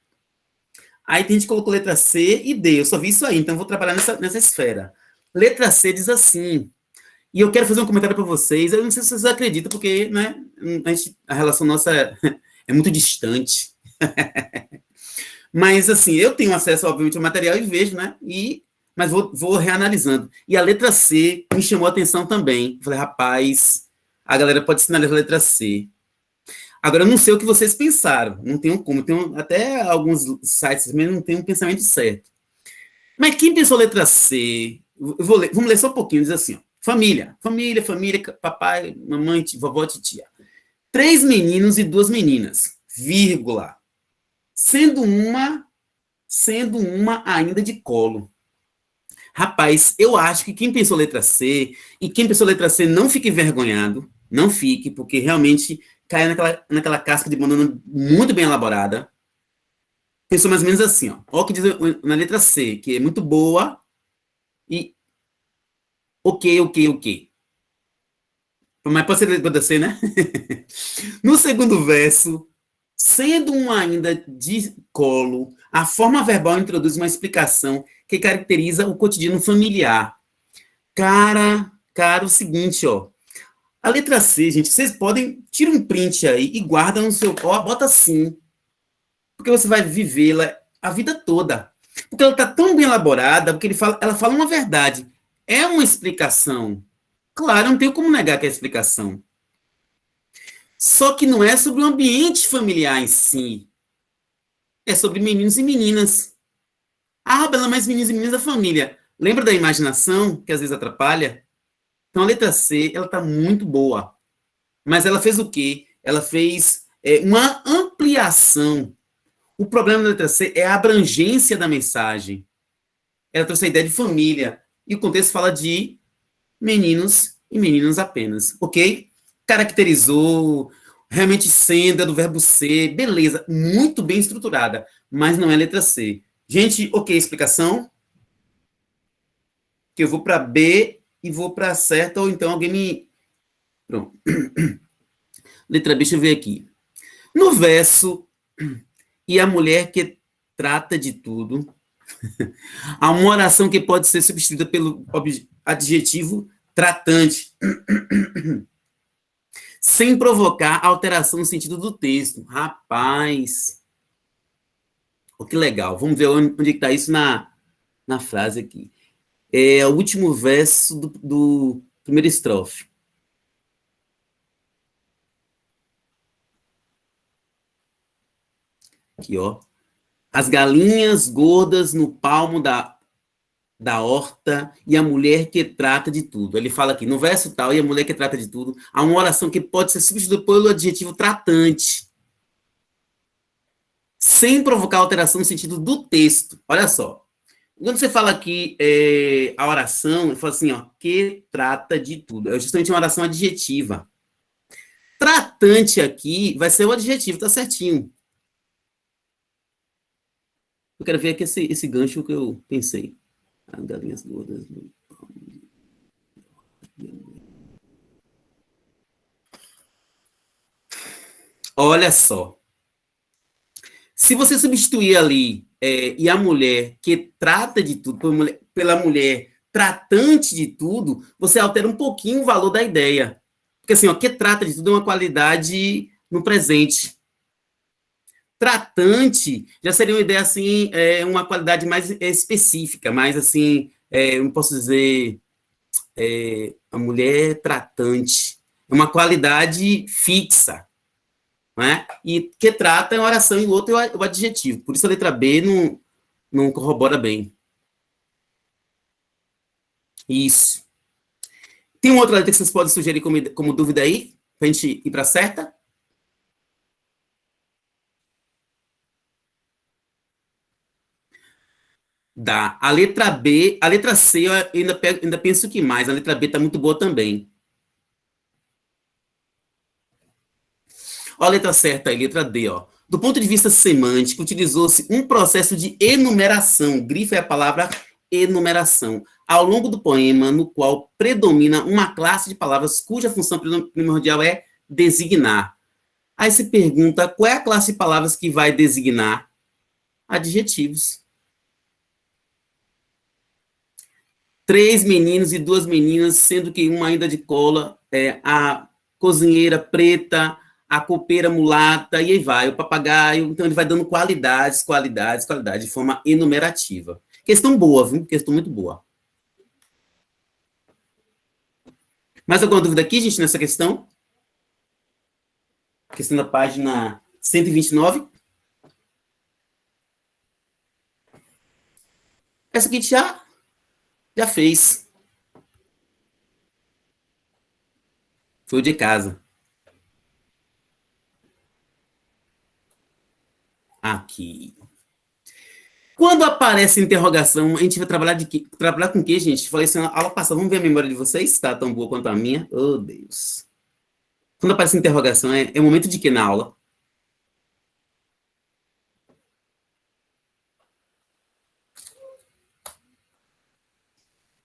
Aí tem gente que colocou letra C e D. Eu só vi isso aí, então eu vou trabalhar nessa esfera. Letra C diz assim. E eu quero fazer um comentário para vocês. Eu não sei se vocês acreditam, porque né, a relação nossa é muito distante. Mas, assim, eu tenho acesso, obviamente, ao material e vejo, né? Mas vou reanalisando. E a letra C me chamou a atenção também. Falei, rapaz, a galera pode sinalizar a letra C. Agora, eu não sei o que vocês pensaram. Não tenho como. Tenho até alguns sites mesmo não tem um pensamento certo. Mas quem pensou a letra C? Vamos ler só um pouquinho. Diz assim, ó. Família, papai, mamãe, vovó, titia. 3 meninos e 2 meninas, vírgula. Sendo uma ainda de colo. Rapaz, eu acho que quem pensou letra C, e quem pensou letra C não fique envergonhado, não fique, porque realmente cai naquela casca de banana muito bem elaborada. Pensou mais ou menos assim, ó. Ó o que diz na letra C, que é muito boa, e ok. Mas pode ser letra C, né? No segundo verso, sendo um ainda de colo, a forma verbal introduz uma explicação que caracteriza o cotidiano familiar. Cara, o seguinte, ó. A letra C, gente, vocês podem tirar um print aí e guarda no seu, ó, bota assim, porque você vai vivê-la a vida toda. Porque ela tá tão bem elaborada, porque ela fala uma verdade. É uma explicação. Claro, não tenho como negar que é explicação. Só que não é sobre o ambiente familiar em si. É sobre meninos e meninas. Ah, Bela, mais meninos e meninas da família. Lembra da imaginação, que às vezes atrapalha? Então a letra C, ela tá muito boa. Mas ela fez o quê? Ela fez uma ampliação. O problema da letra C é a abrangência da mensagem. Ela trouxe a ideia de família. E o contexto fala de meninos e meninas apenas. Ok? Caracterizou, realmente senda do verbo ser, beleza, muito bem estruturada, mas não é letra C. Gente, ok, explicação? Que eu vou para B e vou para certa, ou então alguém me. Pronto. Letra B, deixa eu ver aqui. No verso, e a mulher que trata de tudo, há uma oração que pode ser substituída pelo adjetivo tratante, sem provocar alteração no sentido do texto. Rapaz, oh, que legal. Vamos ver onde está isso na frase aqui. É o último verso do primeiro estrofe. Aqui, ó. As galinhas gordas no palmo da horta e a mulher que trata de tudo. Ele fala aqui, no verso tal, e a mulher que trata de tudo, há uma oração que pode ser substituída pelo adjetivo tratante, sem provocar alteração no sentido do texto. Olha só. Quando você fala aqui a oração, ele fala assim, ó, que trata de tudo. É justamente uma oração adjetiva. Tratante aqui vai ser o adjetivo, tá certinho. Eu quero ver aqui esse gancho que eu pensei. As galinhas gordas. Olha só. Se você substituir ali e a mulher que trata de tudo pela mulher tratante de tudo, você altera um pouquinho o valor da ideia. Porque assim, ó, que trata de tudo é uma qualidade no presente. Tratante já seria uma ideia assim, uma qualidade mais específica, mais assim, não posso dizer, a mulher tratante. É uma qualidade fixa. Né? E que trata é uma oração e o outro é o adjetivo. Por isso a letra B não corrobora bem. Isso. Tem uma outra letra que vocês podem sugerir como dúvida aí, para a gente ir para a certa? Dá. A letra B, a letra C eu ainda penso que mais. A letra B está muito boa também. Ó, a letra certa aí, letra D, ó. Do ponto de vista semântico, utilizou-se um processo de enumeração. Grifa é a palavra enumeração. Ao longo do poema, no qual predomina uma classe de palavras cuja função primordial é designar. Aí se pergunta qual é a classe de palavras que vai designar? Adjetivos. 3 meninos e 2 meninas, sendo que uma ainda de cola, a cozinheira preta, a copeira mulata, e aí vai, o papagaio. Então, ele vai dando qualidades, qualidades, qualidades, de forma enumerativa. Questão boa, viu? Questão muito boa. Mais alguma dúvida aqui, gente, nessa questão? Questão da página 129. Essa aqui já fez. Foi o de casa. Aqui. Quando aparece interrogação, a gente vai trabalhar de quê? Trabalhar com o quê, gente? Falei assim, aula passada, vamos ver a memória de vocês? Tá tão boa quanto a minha? Oh, Deus. Quando aparece interrogação, é momento de quê na aula?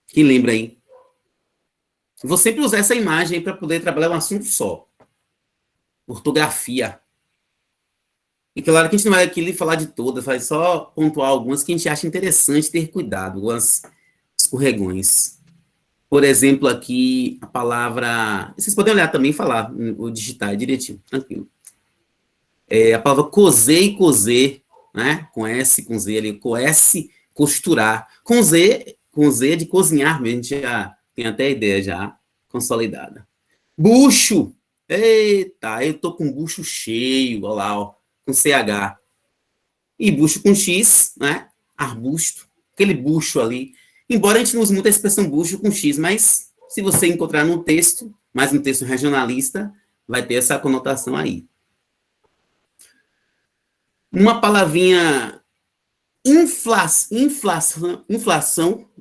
Quem lembra aí? Vou sempre usar essa imagem para poder trabalhar um assunto só. Ortografia. E claro que a gente não vai aqui falar de todas, vai só pontuar algumas que a gente acha interessante ter cuidado, algumas escorregões. Por exemplo, aqui a palavra. Vocês podem olhar também e falar, ou digitar direitinho, tranquilo. A palavra coser e coser, né? Com S, com Z ali, com S, costurar. Com Z é de cozinhar mesmo, a gente já tem até a ideia já consolidada. Bucho! Eita, eu tô com bucho cheio, olha lá, ó, com CH. E bucho com X, né? Arbusto, aquele bucho ali. Embora a gente não use muito a expressão bucho com X, mas se você encontrar no texto, mais um texto regionalista, vai ter essa conotação aí. Uma palavrinha inflação,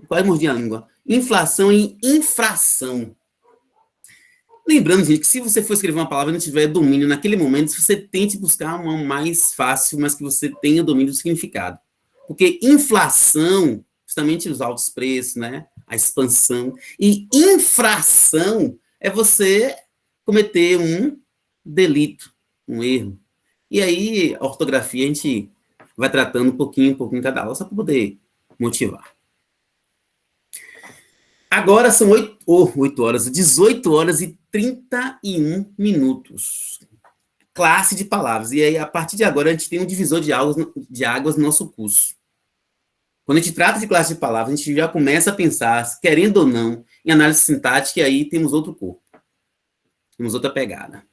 quase mordi a língua. Inflação e infração. Lembrando, gente, que se você for escrever uma palavra e não tiver domínio naquele momento, você tente buscar uma mais fácil, mas que você tenha domínio do significado. Porque inflação, justamente os altos preços, né? A expansão. E infração é você cometer um delito, um erro. E aí, a ortografia, a gente vai tratando um pouquinho cada aula, só para poder motivar. Agora são 8 horas, 18 horas e 31 minutos. Classe de palavras. E aí, a partir de agora, a gente tem um divisor de águas no nosso curso. Quando a gente trata de classe de palavras, a gente já começa a pensar, querendo ou não, em análise sintática, e aí temos outro corpo. Temos outra pegada.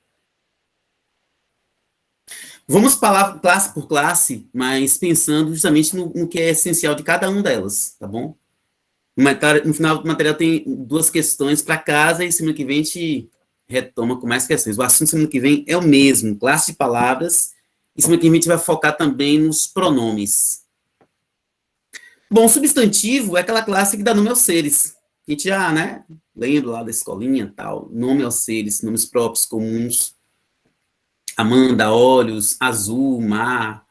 Vamos falar classe por classe, mas pensando justamente no que é essencial de cada uma delas, tá bom? No final do material tem 2 questões para casa e semana que vem a gente retoma com mais questões. O assunto semana que vem é o mesmo, classe de palavras, e semana que vem a gente vai focar também nos pronomes. Bom, substantivo é aquela classe que dá nome aos seres. A gente já, né, lembra lá da escolinha, tal, nome aos seres, nomes próprios, comuns. Amanda, olhos, azul, mar.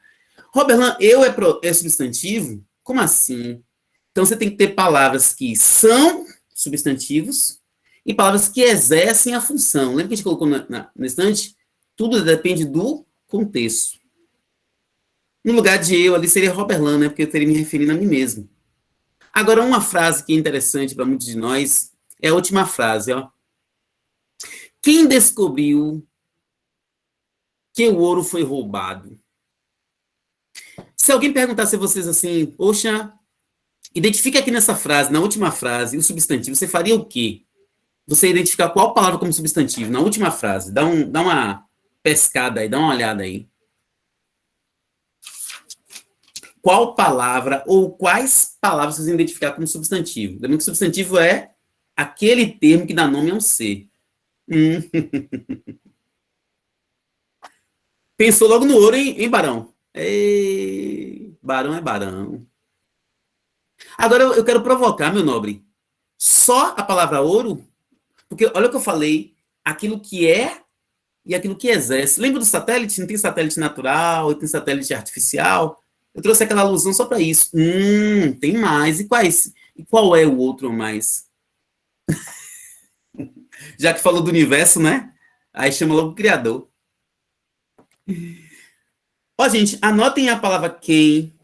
Roberlan, é substantivo? Como assim? Então, você tem que ter palavras que são substantivos e palavras que exercem a função. Lembra que a gente colocou na estante? Tudo depende do contexto. No lugar de eu, ali seria Robert Lan, né? Porque eu estaria me referindo a mim mesmo. Agora, uma frase que é interessante para muitos de nós é a última frase, ó. Quem descobriu que o ouro foi roubado? Se alguém perguntasse a vocês assim, poxa, identifica aqui nessa frase, na última frase, o substantivo, você faria o quê? Você identificar qual palavra como substantivo na última frase. Dá uma pescada aí, dá uma olhada aí. Qual palavra ou quais palavras vocês identificar como substantivo? Lembrando que substantivo é aquele termo que dá nome a um ser. Pensou logo no ouro, hein, Barão? Ei, Barão é Barão. Agora eu quero provocar, meu nobre. Só a palavra ouro? Porque olha o que eu falei. Aquilo que é e aquilo que exerce. Lembra do satélite? Não tem satélite natural, tem satélite artificial. Eu trouxe aquela alusão só para isso. Tem mais. E quais? E qual é o outro mais? Já que falou do universo, né? Aí chama logo o criador. Ó, gente, anotem a palavra quem.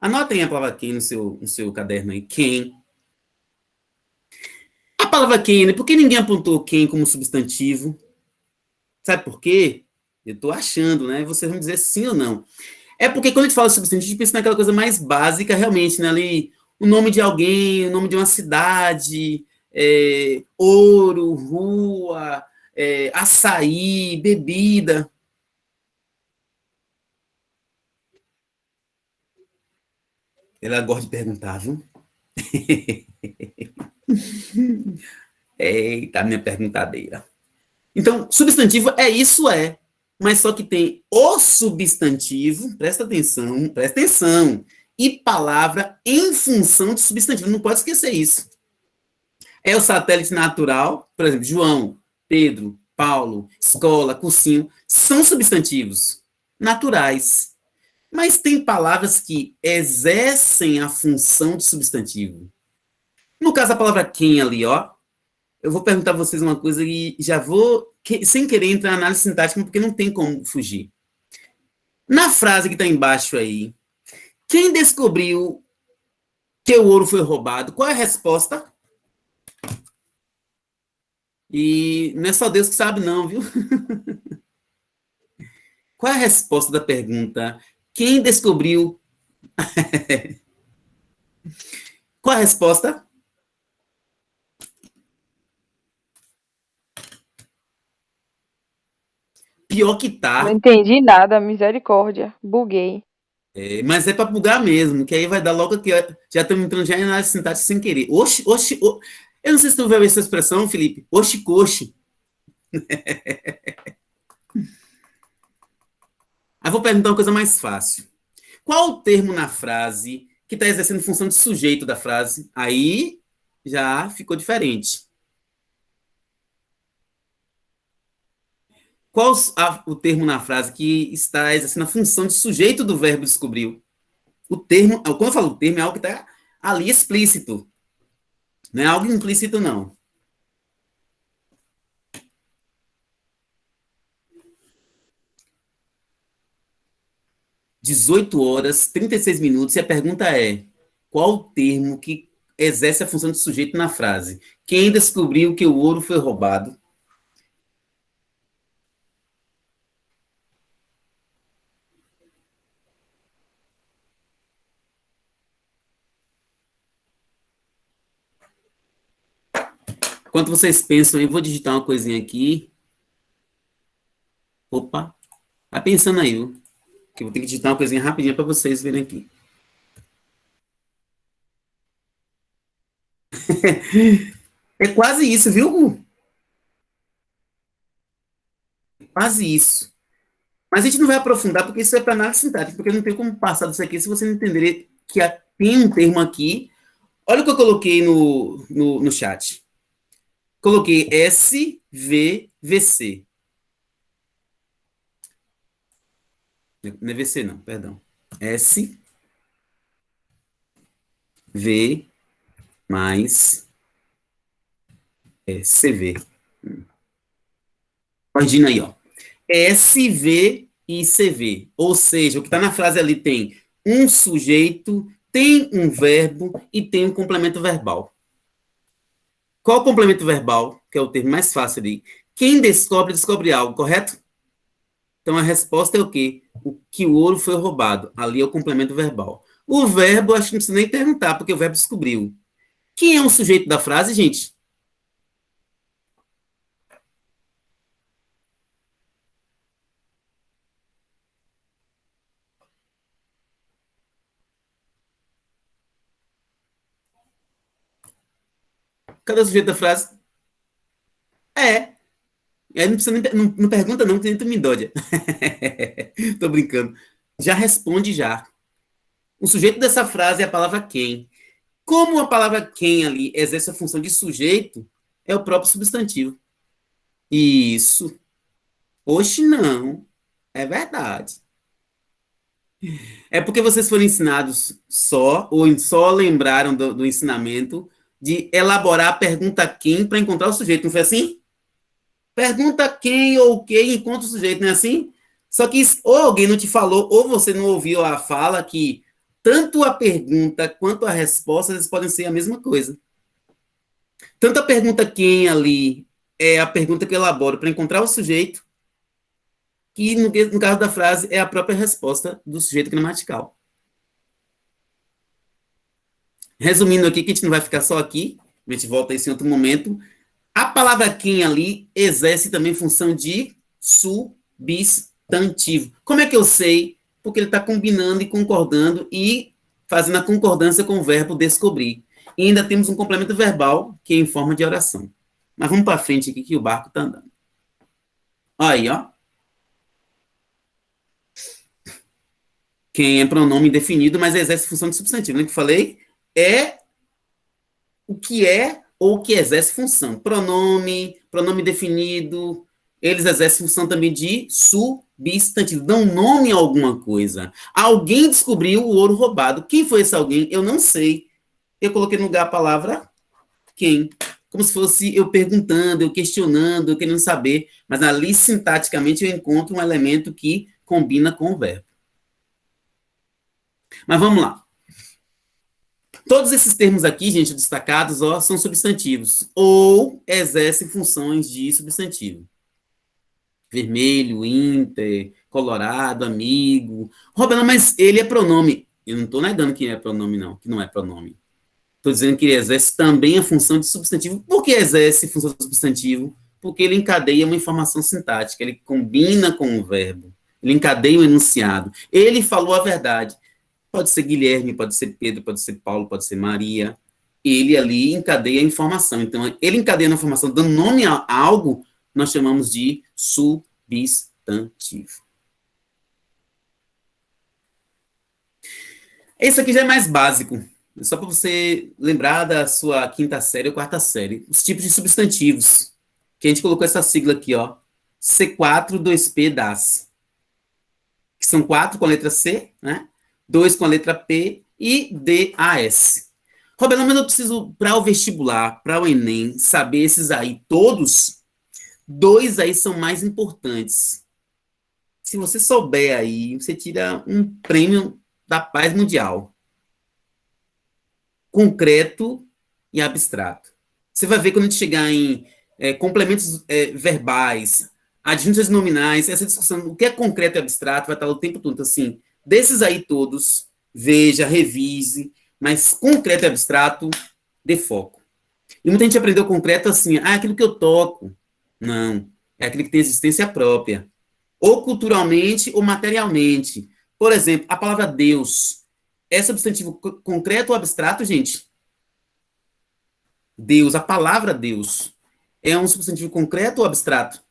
Anotem a palavra quem no seu caderno aí. Quem. A palavra quem, né? Por que ninguém apontou quem como substantivo? Sabe por quê? Eu tô achando, né? Vocês vão dizer sim ou não. É porque quando a gente fala substantivo, a gente pensa naquela coisa mais básica, realmente, né? Ali, o nome de alguém, o nome de uma cidade, ouro, rua, açaí, bebida. Ela gosta de perguntar, viu? Eita, minha perguntadeira. Então, substantivo é isso, é. Mas só que tem o substantivo, presta atenção, e palavra em função de substantivo. Não pode esquecer isso. É o satélite natural, por exemplo, João, Pedro, Paulo, escola, cursinho, são substantivos naturais. Mas tem palavras que exercem a função de substantivo. No caso, a palavra quem ali, ó, eu vou perguntar a vocês uma coisa e já vou, sem querer, entrar na análise sintática, porque não tem como fugir. Na frase que está embaixo aí, quem descobriu que o ouro foi roubado? Qual é a resposta? E não é só Deus que sabe, não, viu? Qual é a resposta da pergunta? Quem descobriu? Qual é a resposta? Pior que Não tá, entendi nada, misericórdia. Buguei. mas é para bugar mesmo, que aí vai dar logo aqui, ó, já estamos entrando já em análise sintática sem querer. Oxi, oxi, eu não sei se tu viu essa expressão, Felipe. Oxi, coxi. Aí vou perguntar uma coisa mais fácil. Qual o termo na frase que está exercendo função de sujeito da frase? Aí já ficou diferente. Qual o termo na frase que está exercendo a função de sujeito do verbo descobriu? O termo, quando eu falo o termo, é algo que está ali explícito. Não é algo implícito, não. (18 horas 36 minutos) e a pergunta é: qual o termo que exerce a função de sujeito na frase? Quem descobriu que o ouro foi roubado? Enquanto vocês pensam, eu vou digitar uma coisinha aqui. Opa, tá pensando aí, viu? Que eu vou ter que digitar uma coisinha rapidinha para vocês verem aqui. É quase isso, viu, Gu? Quase isso. Mas a gente não vai aprofundar, porque isso é para análise sintática, porque não tem como passar disso aqui se você não entender que tem um termo aqui. Olha o que eu coloquei no chat. Coloquei SVVC. Não é VC, não, perdão. SV mais CV. Imagina aí, ó. SV e CV. Ou seja, o que está na frase ali tem um sujeito, tem um verbo e tem um complemento verbal. Qual o complemento verbal, que é o termo mais fácil ali? Quem descobre, descobre algo, correto? Então a resposta é o quê? O que o ouro foi roubado. Ali é o complemento verbal. O verbo, acho que não precisa nem perguntar, porque o verbo descobriu. Quem é o sujeito da frase, gente? Cadê o sujeito da frase? É. Aí não precisa nem, não pergunta não, que nem tu me dói. Tô brincando. Já responde já. O sujeito dessa frase é a palavra quem. Como a palavra quem ali exerce a função de sujeito, é o próprio substantivo. Isso. Oxe, não. É verdade. É porque vocês foram ensinados só, ou só lembraram do ensinamento de elaborar a pergunta quem para encontrar o sujeito. Não foi assim? Pergunta quem ou quem encontra o sujeito, não é assim? Só que ou alguém não te falou, ou você não ouviu a fala que tanto a pergunta quanto a resposta eles podem ser a mesma coisa. Tanto a pergunta quem ali é a pergunta que eu elaboro para encontrar o sujeito, que no caso da frase é a própria resposta do sujeito gramatical. Resumindo aqui, que a gente não vai ficar só aqui, a gente volta a isso em outro momento. A palavra quem ali exerce também função de substantivo. Como é que eu sei? Porque ele está combinando e concordando e fazendo a concordância com o verbo descobrir. E ainda temos um complemento verbal, que é em forma de oração. Mas vamos para frente aqui, que o barco está andando. Aí, ó. Quem é pronome definido, mas exerce função de substantivo. Lembra que eu falei? É o que é ou o que exerce função. Pronome definido, eles exercem função também de substantivo, dão nome a alguma coisa. Alguém descobriu o ouro roubado. Quem foi esse alguém? Eu não sei. Eu coloquei no lugar a palavra quem. Como se fosse eu perguntando, eu questionando, eu querendo saber. Mas ali, sintaticamente, eu encontro um elemento que combina com o verbo. Mas vamos lá. Todos esses termos aqui, gente, destacados, ó, são substantivos ou exercem funções de substantivo. Vermelho, inter, colorado, amigo. Roberto, mas ele é pronome. Eu não estou negando que é pronome, não, que não é pronome. Estou dizendo que ele exerce também a função de substantivo. Por que exerce função de substantivo? Porque ele encadeia uma informação sintática, ele combina com o verbo, ele encadeia o enunciado. Ele falou a verdade. Pode ser Guilherme, pode ser Pedro, pode ser Paulo, pode ser Maria. Ele ali encadeia a informação. Então, ele encadeia a informação, dando nome a algo, nós chamamos de substantivo. Esse aqui já é mais básico. Só para você lembrar da sua quinta série ou quarta série. Os tipos de substantivos. Que a gente colocou essa sigla aqui, ó. C4, 2P, DAS. Que são 4 com a letra C, né? 2 com a letra P e DAS. Roberto, mas eu preciso, para o vestibular, para o Enem, saber esses aí todos. 2 aí são mais importantes. Se você souber aí, você tira um prêmio da paz mundial. Concreto e abstrato. Você vai ver quando a gente chegar em complementos verbais, adjuntos nominais, essa discussão, o que é concreto e abstrato, vai estar o tempo todo. Então, assim, desses aí todos, veja, revise, mas concreto e abstrato, dê foco. E muita gente aprendeu concreto assim, aquilo que eu toco. Não, é aquilo que tem existência própria. Ou culturalmente ou materialmente. Por exemplo, a palavra Deus é substantivo concreto ou abstrato, gente? Deus, a palavra Deus, é um substantivo concreto ou abstrato?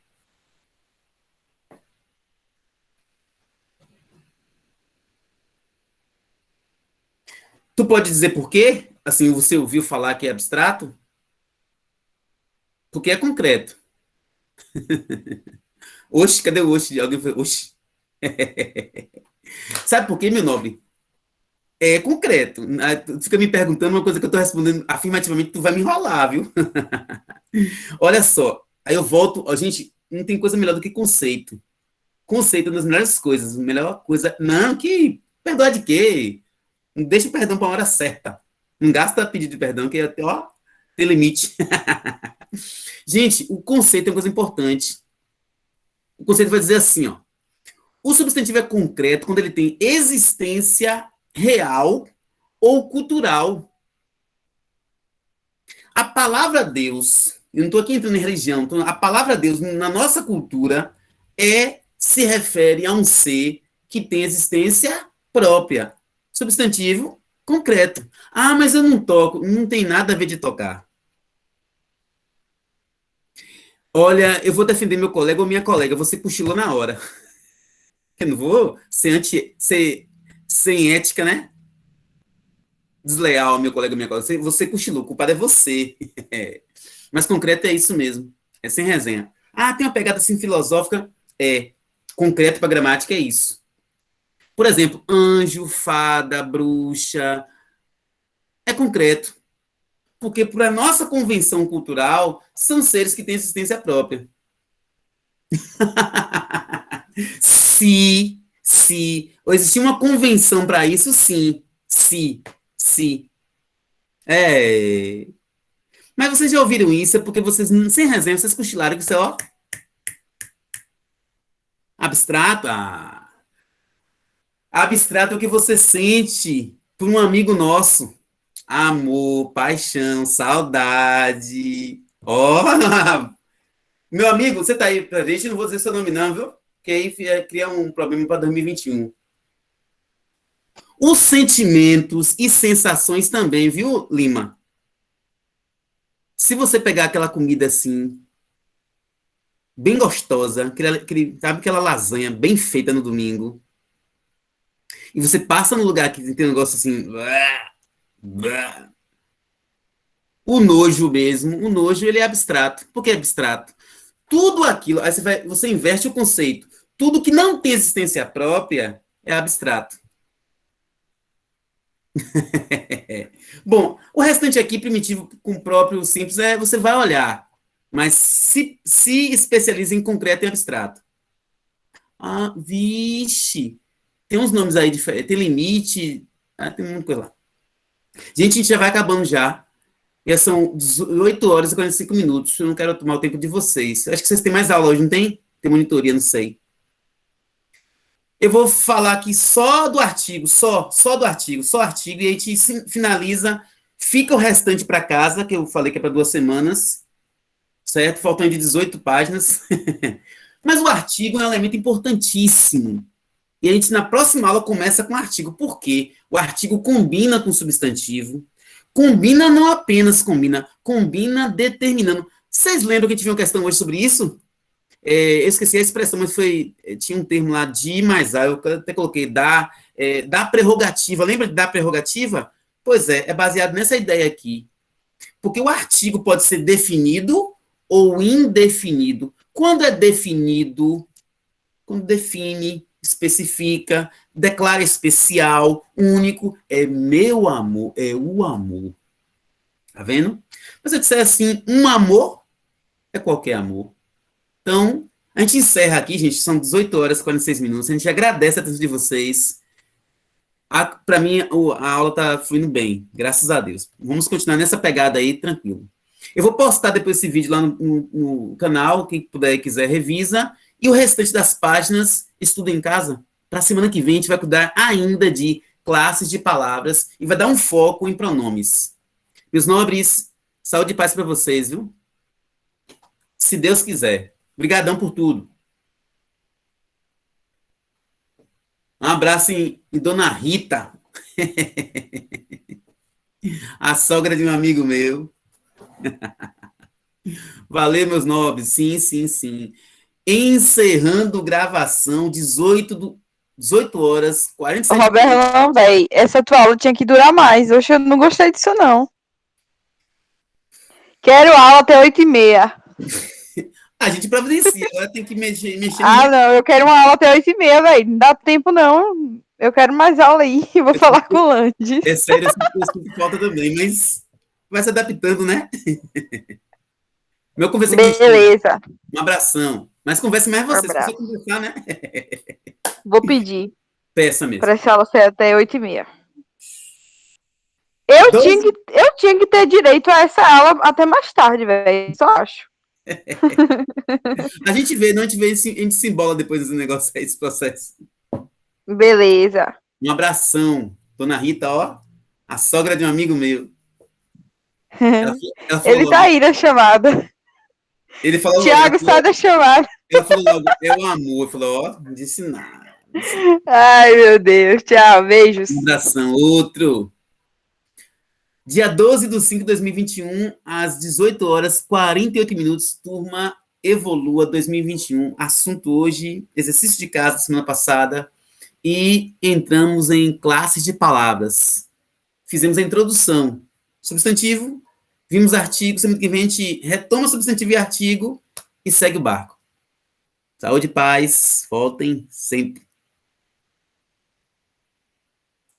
Tu pode dizer por quê? Assim, você ouviu falar que é abstrato? Porque é concreto. Oxe, cadê o oxe? Alguém foi, oxe. Sabe por quê, meu nobre? É concreto. Tu fica me perguntando uma coisa que eu estou respondendo afirmativamente, tu vai me enrolar, viu? Olha só. Aí eu volto. Ó, gente, não tem coisa melhor do que conceito. Conceito é uma das melhores coisas. A melhor coisa. Não, que. Perdoar de quê? Não deixa o perdão para a hora certa. Não gasta pedido de perdão, que até, ó, tem limite. Gente, o conceito é uma coisa importante. O conceito vai dizer assim, ó. O substantivo é concreto quando ele tem existência real ou cultural. A palavra Deus, eu não estou aqui entrando em religião, a palavra Deus, na nossa cultura, se refere a um ser que tem existência própria. Substantivo concreto. Ah, mas eu não toco. Não tem nada a ver de tocar. Olha, eu vou defender meu colega ou minha colega. Você cochilou na hora. Eu não vou ser sem ética, né? Desleal, meu colega ou minha colega. Você cochilou. O culpado é você. Mas concreto é isso mesmo. É sem resenha. Ah, tem uma pegada assim filosófica. Concreto para gramática é isso. Por exemplo, anjo, fada, bruxa. É concreto. Porque, por a nossa convenção cultural, são seres que têm existência própria. Se existir uma convenção para isso, sim. Se. Mas vocês já ouviram isso, é porque vocês, sem resenha, vocês cochilaram que isso é, ó, abstrato. Abstrato é o que você sente por um amigo nosso. Amor, paixão, saudade. Ó, meu amigo, você tá aí pra gente, não vou dizer seu nome não, viu? Porque aí cria um problema para 2021. Os sentimentos e sensações também, viu, Lima? Se você pegar aquela comida assim, bem gostosa, sabe aquela lasanha bem feita no domingo, e você passa no lugar que tem um negócio assim, o nojo mesmo, o nojo ele é abstrato. Por que é abstrato? Tudo aquilo, aí você inverte o conceito. Tudo que não tem existência própria é abstrato. Bom, o restante aqui, primitivo com o próprio simples, você vai olhar. Mas se especializa em concreto e abstrato. Ah, vixe. Tem uns nomes aí diferentes. Tem limite. Tem muita coisa lá. Gente, a gente já vai acabando já. Já são 18 horas e 45 minutos. Eu não quero tomar o tempo de vocês. Acho que vocês têm mais aula hoje, não tem? Tem monitoria, não sei. Eu vou falar aqui só do artigo, só artigo, e a gente finaliza. Fica o restante para casa, que eu falei que é para 2 semanas, certo? Faltam ainda 18 páginas. Mas o artigo é um elemento importantíssimo. E a gente, na próxima aula, começa com o artigo. Por quê? O artigo combina com o substantivo. Combina não apenas combina determinando. Vocês lembram que a gente viu uma questão hoje sobre isso? Eu esqueci a expressão, mas tinha um termo lá, de mais A, eu até coloquei, da prerrogativa. Lembra de da prerrogativa? Pois é baseado nessa ideia aqui. Porque o artigo pode ser definido ou indefinido. Quando é definido, quando define, especifica, declara especial, único, é meu amor, é o amor. Tá vendo? Mas se eu disser assim, um amor, é qualquer amor. Então, a gente encerra aqui, gente, são 18 horas e 46 minutos, a gente agradece a atenção de vocês. Para mim, a aula está fluindo bem, graças a Deus. Vamos continuar nessa pegada aí, tranquilo. Eu vou postar depois esse vídeo lá no canal, quem puder e quiser, revisa. E o restante das páginas, estuda em casa. Para a semana que vem, a gente vai cuidar ainda de classes de palavras e vai dar um foco em pronomes. Meus nobres, saúde e paz para vocês, viu? Se Deus quiser. Obrigadão por tudo. Um abraço em Dona Rita, a sogra de um amigo meu. Valeu, meus nobres. Sim. Encerrando gravação, 18 horas, 47 Roberto, minutos. não, velho. Essa tua aula tinha que durar mais. Hoje eu não gostei disso, não. Quero aula até 8h30. A gente providencia, agora tem que mexer não, eu quero uma aula até 8h30, velho. Não dá tempo, não. Eu quero mais aula aí. Vou falar com o Landes. É sério, eu sinto falta também, mas vai se adaptando, né? Meu conversa com Beleza. Um abração. Mas converse mais você, se você Abraço. conversar, né? Vou pedir Peça mesmo. para essa aula ser até 8h30. Eu tinha, 12. que, eu tinha que ter direito a essa aula até mais tarde, velho. Só acho. A gente vê, não, a gente se embola depois desse negócio aí, esse processo. Beleza. Um abração. Dona Rita, ó, a sogra de um amigo meu. Ela falou Ele tá logo, aí na chamada. ele falou logo, Tiago, sai da chamada. ela falou logo, é o amor. Falou, ó, não disse nada. Ai, meu Deus. Tchau, beijos. Um abração. Outro. Dia 12/5/2021, às 18 horas 48 minutos, turma Evolua 2021. Assunto hoje, exercício de casa semana passada, e entramos em classes de palavras. Fizemos a introdução. Substantivo, vimos artigo, semana que vem a gente retoma substantivo e artigo e segue o barco. Saúde e paz, voltem sempre.